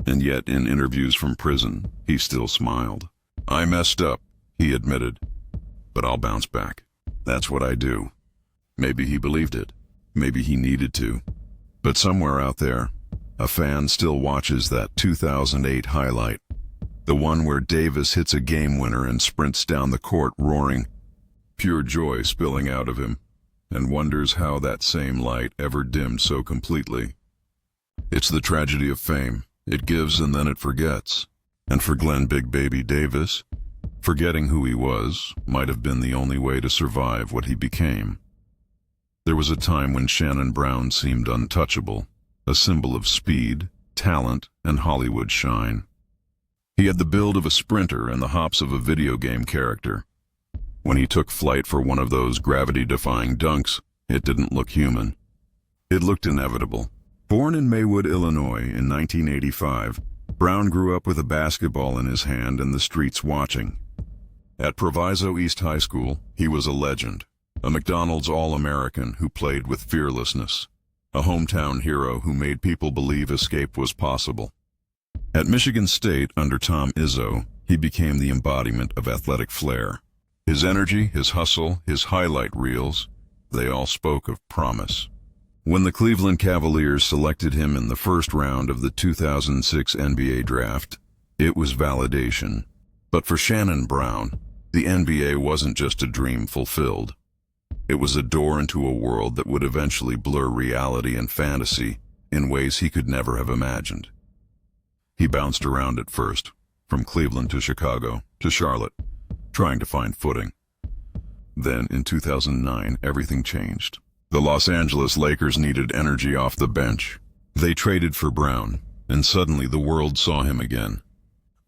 S1: And yet, in interviews from prison, he still smiled. "I messed up," he admitted, "but I'll bounce back. That's what I do." Maybe he believed it. Maybe he needed to. But somewhere out there, a fan still watches that 2008 highlight, the one where Davis hits a game winner and sprints down the court roaring, pure joy spilling out of him, and wonders how that same light ever dimmed so completely. It's the tragedy of fame. It gives and then it forgets. And for Glenn Big Baby Davis, forgetting who he was might have been the only way to survive what he became. There was a time when Shannon Brown seemed untouchable, a symbol of speed, talent, and Hollywood shine. He had the build of a sprinter and the hops of a video game character. When he took flight for one of those gravity-defying dunks, it didn't look human. It looked inevitable. Born in Maywood, Illinois in 1985, Brown grew up with a basketball in his hand and the streets watching. At Proviso East High School, he was a legend, a McDonald's All-American who played with fearlessness, a hometown hero who made people believe escape was possible. At Michigan State, under Tom Izzo, he became the embodiment of athletic flair. His energy, his hustle, his highlight reels, they all spoke of promise. When the Cleveland Cavaliers selected him in the first round of the 2006 NBA draft, it was validation. But for Shannon Brown, the NBA wasn't just a dream fulfilled. It was a door into a world that would eventually blur reality and fantasy in ways he could never have imagined. He bounced around at first, from Cleveland to Chicago to Charlotte, trying to find footing. Then, in 2009, everything changed. The Los Angeles Lakers needed energy off the bench. They traded for Brown, and suddenly the world saw him again.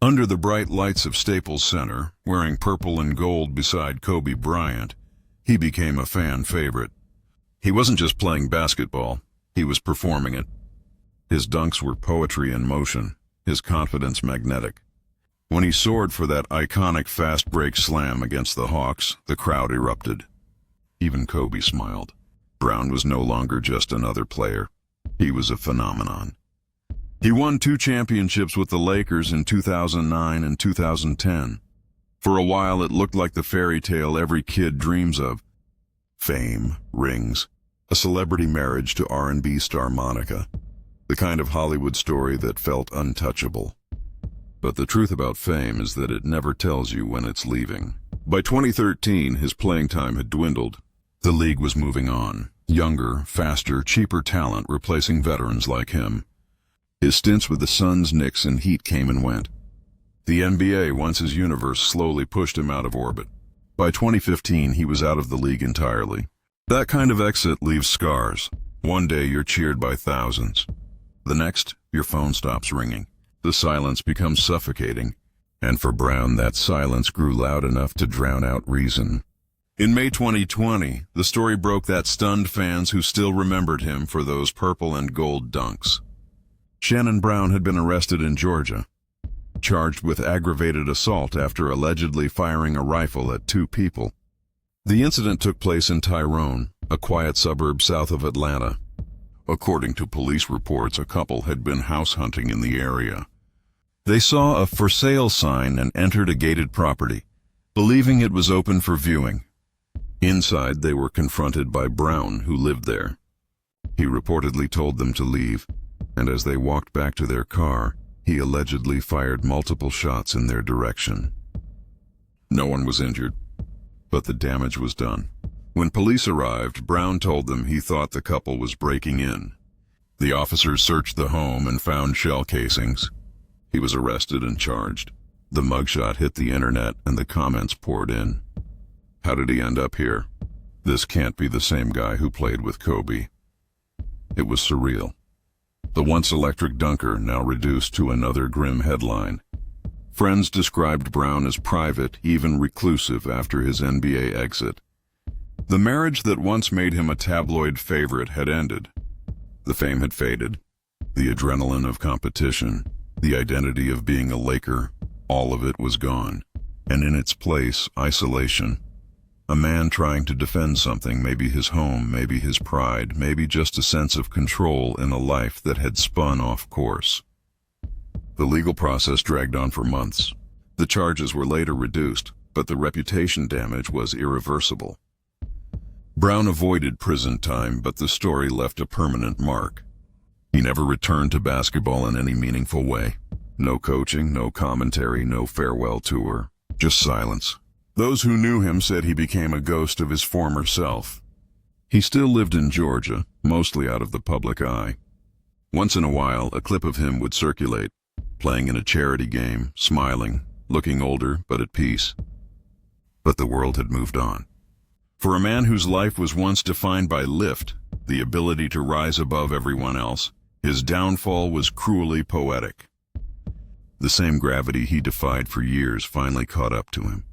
S1: Under the bright lights of Staples Center, wearing purple and gold beside Kobe Bryant, he became a fan favorite. He wasn't just playing basketball, he was performing it. His dunks were poetry in motion, his confidence magnetic. When he soared for that iconic fast break slam against the Hawks, the crowd erupted. Even Kobe smiled. Brown was no longer just another player. He was a phenomenon. He won 2 championships with the Lakers in 2009 and 2010. For a while, it looked like the fairy tale every kid dreams of. Fame, rings, a celebrity marriage to R&B star Monica. The kind of Hollywood story that felt untouchable. But the truth about fame is that it never tells you when it's leaving. By 2013, his playing time had dwindled. The league was moving on. Younger, faster, cheaper talent replacing veterans like him. His stints with the Suns, Knicks, and Heat came and went. The NBA, once his universe, slowly pushed him out of orbit. By 2015, he was out of the league entirely. That kind of exit leaves scars. One day you're cheered by thousands. The next, your phone stops ringing. The silence becomes suffocating. And for Brown, that silence grew loud enough to drown out reason. In May 2020, the story broke that stunned fans who still remembered him for those purple and gold dunks. Shannon Brown had been arrested in Georgia, charged with aggravated assault after allegedly firing a rifle at 2 people. The incident took place in Tyrone, a quiet suburb south of Atlanta. According to police reports, a couple had been house hunting in the area. They saw a for sale sign and entered a gated property, believing it was open for viewing. Inside, they were confronted by Brown, who lived there. He reportedly told them to leave, and as they walked back to their car, he allegedly fired multiple shots in their direction. No one was injured, but the damage was done. When police arrived, Brown told them he thought the couple was breaking in. The officers searched the home and found shell casings. He was arrested and charged. The mugshot hit the internet and the comments poured in. How did he end up here? This can't be the same guy who played with Kobe. It was surreal. The once electric dunker now reduced to another grim headline. Friends described Brown as private, even reclusive after his NBA exit. The marriage that once made him a tabloid favorite had ended. The fame had faded. The adrenaline of competition, the identity of being a Laker, all of it was gone. And in its place, isolation. A man trying to defend something, maybe his home, maybe his pride, maybe just a sense of control in a life that had spun off course. The legal process dragged on for months. The charges were later reduced, but the reputation damage was irreversible. Brown avoided prison time, but the story left a permanent mark. He never returned to basketball in any meaningful way. No coaching, no commentary, no farewell tour, just silence. Those who knew him said he became a ghost of his former self. He still lived in Georgia, mostly out of the public eye. Once in a while, a clip of him would circulate, playing in a charity game, smiling, looking older but at peace. But the world had moved on. For a man whose life was once defined by lift, the ability to rise above everyone else, his downfall was cruelly poetic. The same gravity he defied for years finally caught up to him.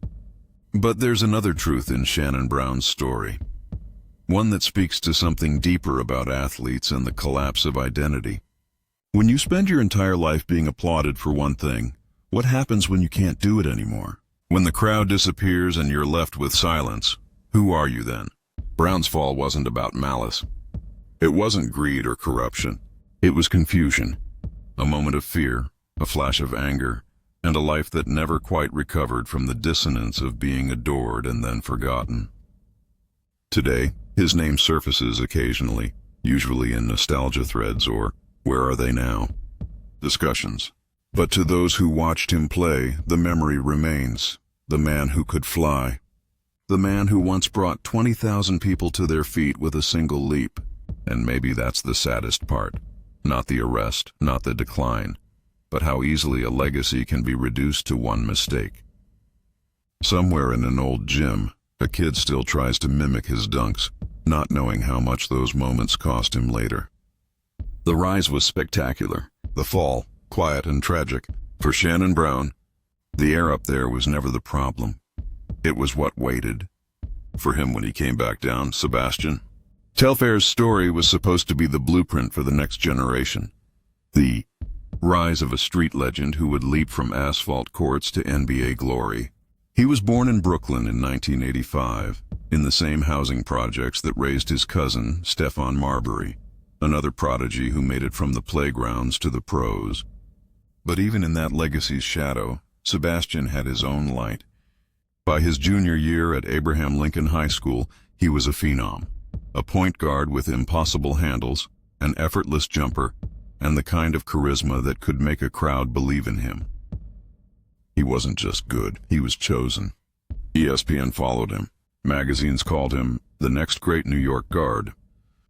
S1: But there's another truth in Shannon Brown's story. One that speaks to something deeper about athletes and the collapse of identity. When you spend your entire life being applauded for one thing, what happens when you can't do it anymore? When the crowd disappears and you're left with silence, who are you then? Brown's fall wasn't about malice. It wasn't greed or corruption. It was confusion. A moment of fear, a flash of anger, and a life that never quite recovered from the dissonance of being adored and then forgotten. Today, his name surfaces occasionally, usually in nostalgia threads or "Where are they now?" discussions. But to those who watched him play, the memory remains. The man who could fly. The man who once brought 20,000 people to their feet with a single leap. And maybe that's the saddest part. Not the arrest, not the decline, but how easily a legacy can be reduced to one mistake. Somewhere in an old gym, a kid still tries to mimic his dunks, not knowing how much those moments cost him later. The rise was spectacular. The fall, quiet and tragic. For Shannon Brown, the air up there was never the problem. It was what waited. For him when he came back down, Sebastian. Telfair's story was supposed to be the blueprint for the next generation. The rise of a street legend who would leap from asphalt courts to NBA glory. He was born in Brooklyn in 1985, in the same housing projects that raised his cousin, Stephon Marbury, another prodigy who made it from the playgrounds to the pros. But even in that legacy's shadow, Sebastian had his own light. By his junior year at Abraham Lincoln High School, he was a phenom. A point guard with impossible handles, an effortless jumper, and the kind of charisma that could make a crowd believe in him. He wasn't just good, he was chosen. ESPN followed him. Magazines called him the next great New York guard.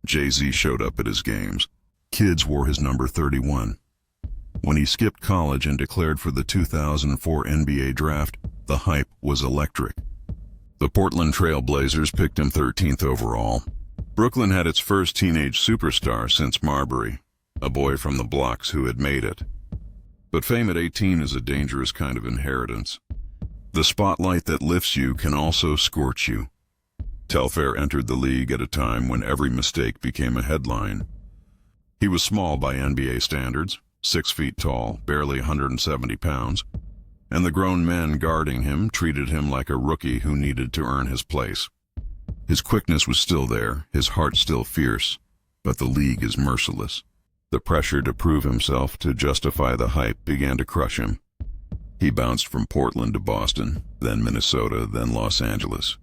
S1: Jay-Z showed up at his games. Kids wore his number 31. When he skipped college and declared for the 2004 NBA draft, the hype was electric. The Portland Trail Blazers picked him 13th overall. Brooklyn had its first teenage superstar since Marbury, a boy from the blocks who had made it. But fame at 18 is a dangerous kind of inheritance. The spotlight that lifts you can also scorch you. Telfair entered the league at a time when every mistake became a headline. He was small by NBA standards, 6 feet tall, barely 170 pounds, and the grown men guarding him treated him like a rookie who needed to earn his place. His quickness was still there, his heart still fierce, but the league is merciless. The pressure to prove himself to justify the hype began to crush him. He bounced from Portland to Boston, then Minnesota, then Los Angeles.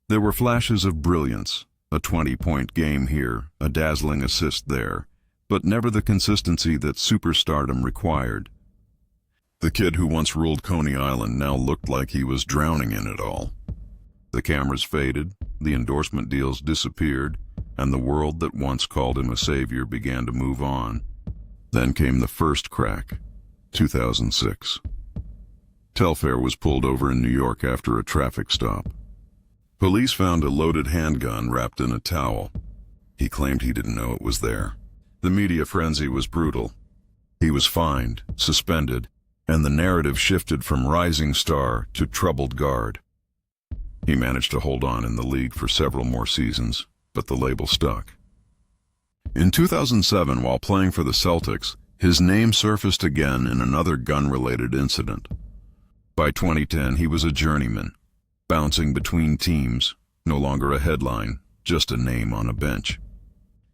S1: There were flashes of brilliance, a 20-point game here, a dazzling assist there, but never the consistency that superstardom required. The kid who once ruled Coney Island now looked like he was drowning in it all. The cameras faded, the endorsement deals disappeared, and the world that once called him a savior began to move on. Then came the first crack, 2006. Telfair was pulled over in New York after a traffic stop. Police found a loaded handgun wrapped in a towel. He claimed he didn't know it was there. The media frenzy was brutal. He was fined, suspended, and the narrative shifted from rising star to troubled guard. He managed to hold on in the league for several more seasons, but the label stuck. In 2007, while playing for the Celtics, his name surfaced again in another gun-related incident. By 2010, he was a journeyman, bouncing between teams, no longer a headline, just a name on a bench.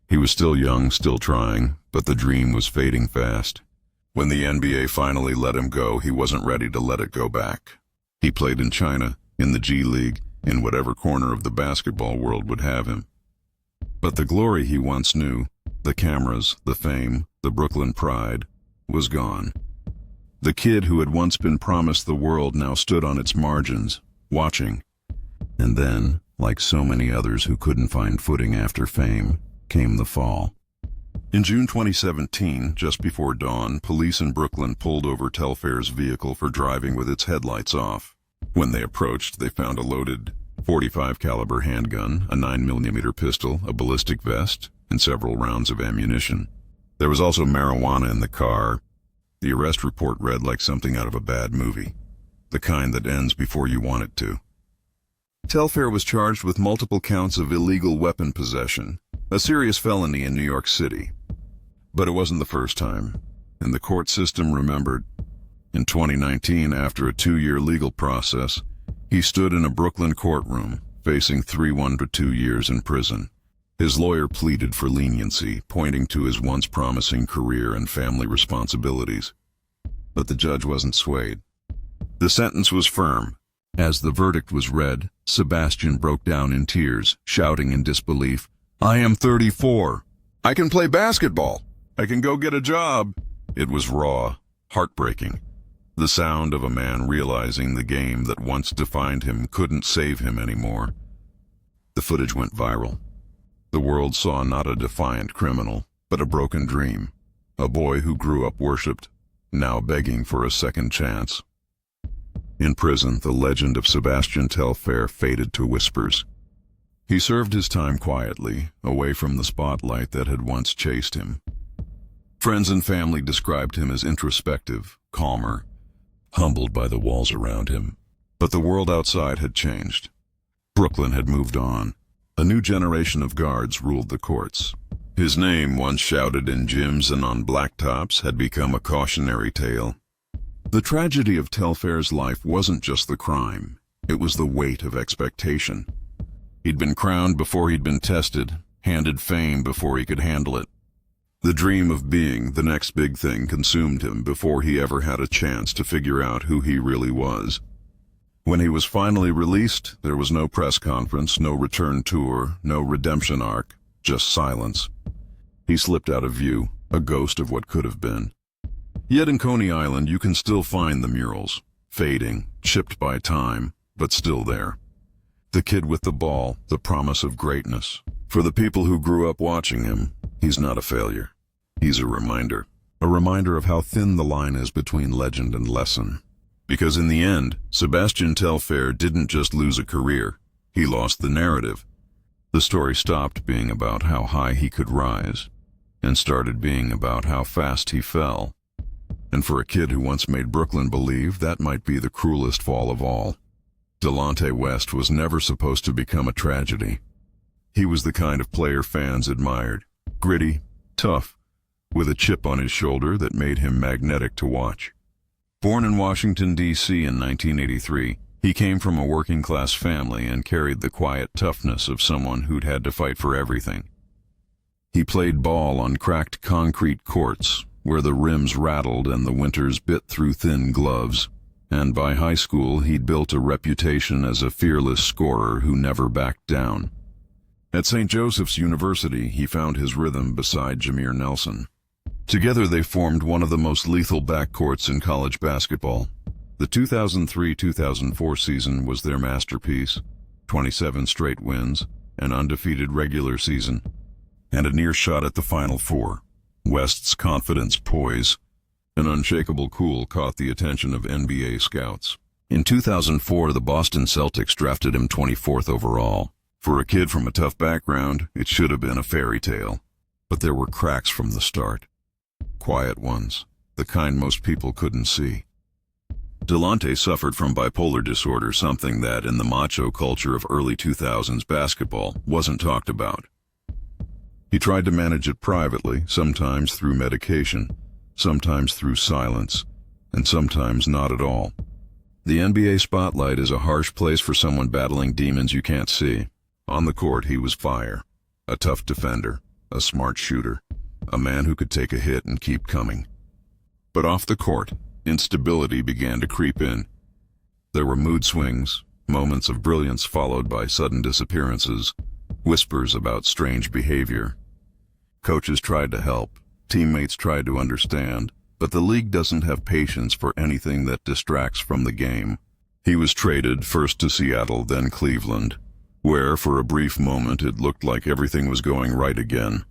S1: He was still young, still trying, but the dream was fading fast. When the NBA finally let him go, he wasn't ready to let it go back. He played in China, in the G League, in whatever corner of the basketball world would have him. But the glory he once knew, the cameras, the fame, the Brooklyn pride, was gone. The kid who had once been promised the world now stood on its margins, watching. And then, like so many others who couldn't find footing after fame, came the fall. In June 2017, just before dawn, police in Brooklyn pulled over Telfair's vehicle for driving with its headlights off. When they approached, they found a loaded .45 caliber handgun, a 9mm pistol, a ballistic vest, and several rounds of ammunition. There was also marijuana in the car. The arrest report read like something out of a bad movie, the kind that ends before you want it to. Telfair was charged with multiple counts of illegal weapon possession, a serious felony in New York City. But it wasn't the first time, and the court system remembered. In 2019, after a 2-year legal process, he stood in a Brooklyn courtroom, facing 2 years in prison. His lawyer pleaded for leniency, pointing to his once promising career and family responsibilities. But the judge wasn't swayed. The sentence was firm. As the verdict was read, Sebastian broke down in tears, shouting in disbelief, "I am 34. I can play basketball. I can go get a job." It was raw, heartbreaking. The sound of a man realizing the game that once defined him couldn't save him anymore. The footage went viral. The world saw not a defiant criminal, but a broken dream. A boy who grew up worshipped, now begging for a second chance. In prison, the legend of Sebastian Telfair faded to whispers. He served his time quietly, away from the spotlight that had once chased him. Friends and family described him as introspective, calmer, humbled by the walls around him. But the world outside had changed. Brooklyn had moved on. A new generation of guards ruled the courts. His name, once shouted in gyms and on blacktops, had become a cautionary tale. The tragedy of Telfair's life wasn't just the crime. It was the weight of expectation. He'd been crowned before he'd been tested, handed fame before he could handle it. The dream of being the next big thing consumed him before he ever had a chance to figure out who he really was. When he was finally released, there was no press conference, no return tour, no redemption arc, just silence. He slipped out of view, a ghost of what could have been. Yet in Coney Island, you can still find the murals, fading, chipped by time, but still there. The kid with the ball, the promise of greatness. For the people who grew up watching him, he's not a failure. He's a reminder of how thin the line is between legend and lesson. Because in the end, Sebastian Telfair didn't just lose a career, he lost the narrative. The story stopped being about how high he could rise, and started being about how fast he fell. And for a kid who once made Brooklyn believe, that might be the cruelest fall of all. Delonte West was never supposed to become a tragedy. He was the kind of player fans admired, gritty, tough, with a chip on his shoulder that made him magnetic to watch. Born in Washington, D.C. in 1983, he came from a working-class family and carried the quiet toughness of someone who'd had to fight for everything. He played ball on cracked concrete courts, where the rims rattled and the winters bit through thin gloves, and by high school he'd built a reputation as a fearless scorer who never backed down. At St. Joseph's University, he found his rhythm beside Jameer Nelson. Together they formed one of the most lethal backcourts in college basketball. The 2003-2004 season was their masterpiece, 27 straight wins, an undefeated regular season, and a near shot at the Final Four. West's confidence, poise, and unshakable cool caught the attention of NBA scouts. In 2004, the Boston Celtics drafted him 24th overall. For a kid from a tough background, it should have been a fairy tale. But there were cracks from the start. Quiet ones, the kind most people couldn't see. Delonte suffered from bipolar disorder, something that, in the macho culture of early 2000s basketball, wasn't talked about. He tried to manage it privately, sometimes through medication, sometimes through silence, and sometimes not at all. The NBA spotlight is a harsh place for someone battling demons you can't see. On the court, he was fire, a tough defender, a smart shooter, a man who could take a hit and keep coming. But off the court, instability began to creep in. There were mood swings, moments of brilliance followed by sudden disappearances, whispers about strange behavior. Coaches tried to help, teammates tried to understand, but the league doesn't have patience for anything that distracts from the game. He was traded first to Seattle, then Cleveland, where for a brief moment it looked like everything was going right again.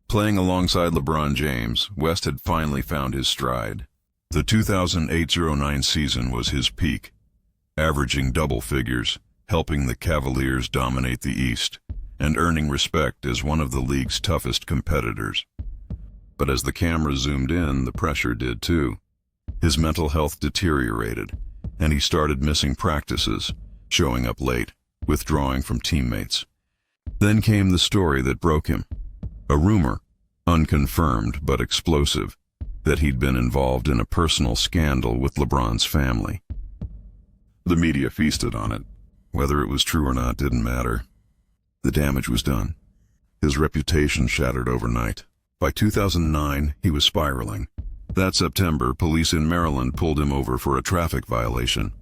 S1: Playing alongside LeBron James, West had finally found his stride. The 2008-09 season was his peak, averaging double figures, helping the Cavaliers dominate the East, and earning respect as one of the league's toughest competitors. But as the camera zoomed in, the pressure did too. His mental health deteriorated, and he started missing practices, showing up late, withdrawing from teammates. Then came the story that broke him. A rumor, unconfirmed but explosive. that he'd been involved in a personal scandal with LeBron's family. The media feasted on it. Whether it was true or not didn't matter. The damage was done. His reputation shattered overnight. By 2009, he was spiraling. That September, police in Maryland pulled him over for a traffic violation.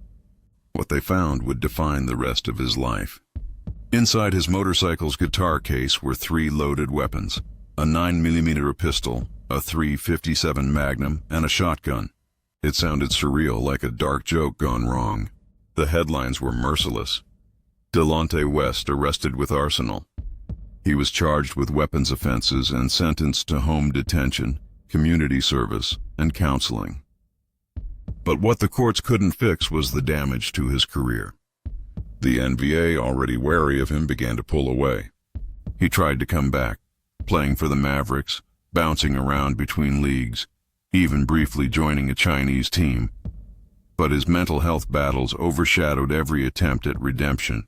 S1: What they found would define the rest of his life. Inside his motorcycle's guitar case were 3 loaded weapons: a 9mm pistol, a .357 Magnum, and a shotgun. It sounded surreal, like a dark joke gone wrong. The headlines were merciless. Delonte West arrested with arsenal. He was charged with weapons offenses and sentenced to home detention, community service, and counseling. But what the courts couldn't fix was the damage to his career. The NBA, already wary of him, began to pull away. He tried to come back, playing for the Mavericks, bouncing around between leagues, even briefly joining a Chinese team. But his mental health battles overshadowed every attempt at redemption.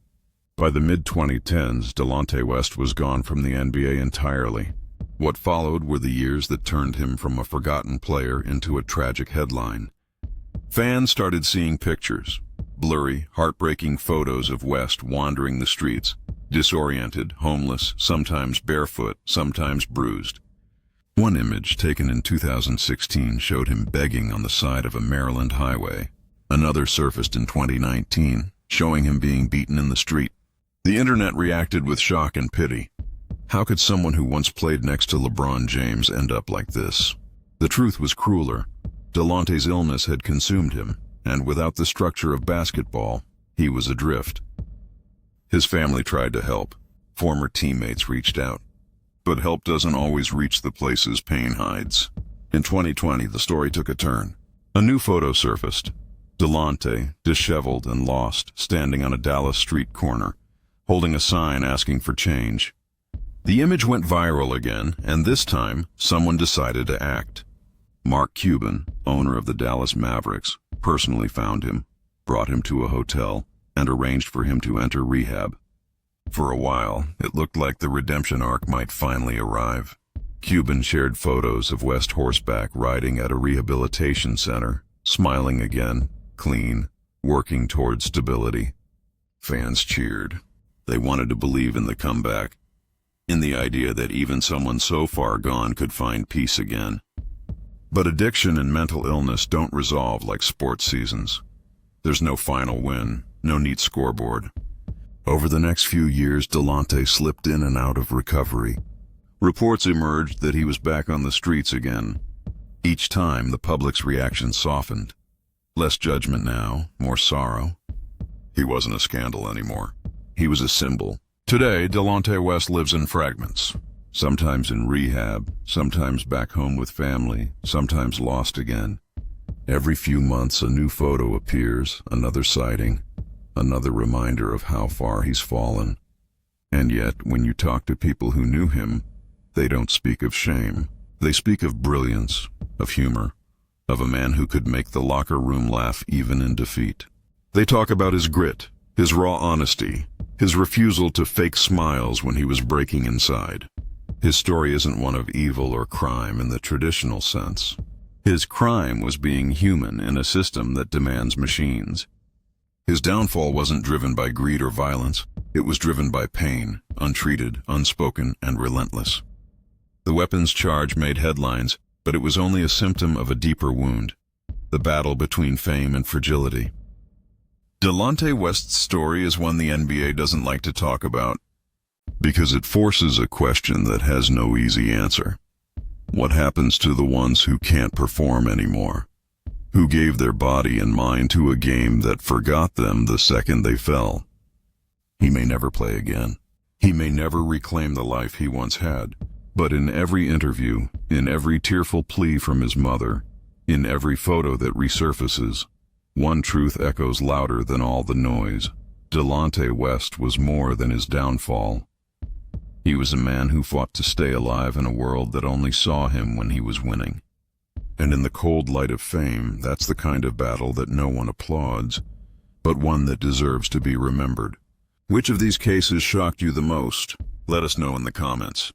S1: By the mid-2010s, Delonte West was gone from the NBA entirely. What followed were the years that turned him from a forgotten player into a tragic headline. Fans started seeing pictures, blurry, heartbreaking photos of West wandering the streets, disoriented, homeless, sometimes barefoot, sometimes bruised. One image, taken in 2016, showed him begging on the side of a Maryland highway. Another surfaced in 2019, showing him being beaten in the street. The internet reacted with shock and pity. How could someone who once played next to LeBron James end up like this? The truth was crueler. Delonte's illness had consumed him, and without the structure of basketball, he was adrift. His family tried to help. Former teammates reached out. But help doesn't always reach the places pain hides. In 2020, the story took a turn. A new photo surfaced. Delonte, disheveled and lost, standing on a Dallas street corner, holding a sign asking for change. The image went viral again, and this time, someone decided to act. Mark Cuban, owner of the Dallas Mavericks, personally found him, brought him to a hotel, and arranged for him to enter rehab. For a while, it looked like the redemption arc might finally arrive. Cuban shared photos of West horseback riding at a rehabilitation center, smiling again, clean, working toward stability. Fans cheered. They wanted to believe in the comeback, in the idea that even someone so far gone could find peace again. But addiction and mental illness don't resolve like sports seasons. There's no final win, no neat scoreboard. Over the next few years, Delonte slipped in and out of recovery. Reports emerged that he was back on the streets again. Each time, the public's reaction softened. Less judgment now, more sorrow. He wasn't a scandal anymore. He was a symbol. Today, Delonte West lives in fragments. Sometimes in rehab, sometimes back home with family, sometimes lost again. Every few months, a new photo appears, another sighting, another reminder of how far he's fallen. And yet, when you talk to people who knew him, they don't speak of shame. They speak of brilliance, of humor, of a man who could make the locker room laugh even in defeat. They talk about his grit, his raw honesty, his refusal to fake smiles when he was breaking inside. His story isn't one of evil or crime in the traditional sense. His crime was being human in a system that demands machines. His downfall wasn't driven by greed or violence. It was driven by pain, untreated, unspoken, and relentless. The weapons charge made headlines, but it was only a symptom of a deeper wound, the battle between fame and fragility. Delonte West's story is one the NBA doesn't like to talk about, because it forces a question that has no easy answer. What happens to the ones who can't perform anymore? Who gave their body and mind to a game that forgot them the second they fell? He may never play again. He may never reclaim the life he once had. But in every interview, in every tearful plea from his mother, in every photo that resurfaces, one truth echoes louder than all the noise. Delonte West was more than his downfall. He was a man who fought to stay alive in a world that only saw him when he was winning. And in the cold light of fame, that's the kind of battle that no one applauds, but one that deserves to be remembered. Which of these cases shocked you the most? Let us know in the comments.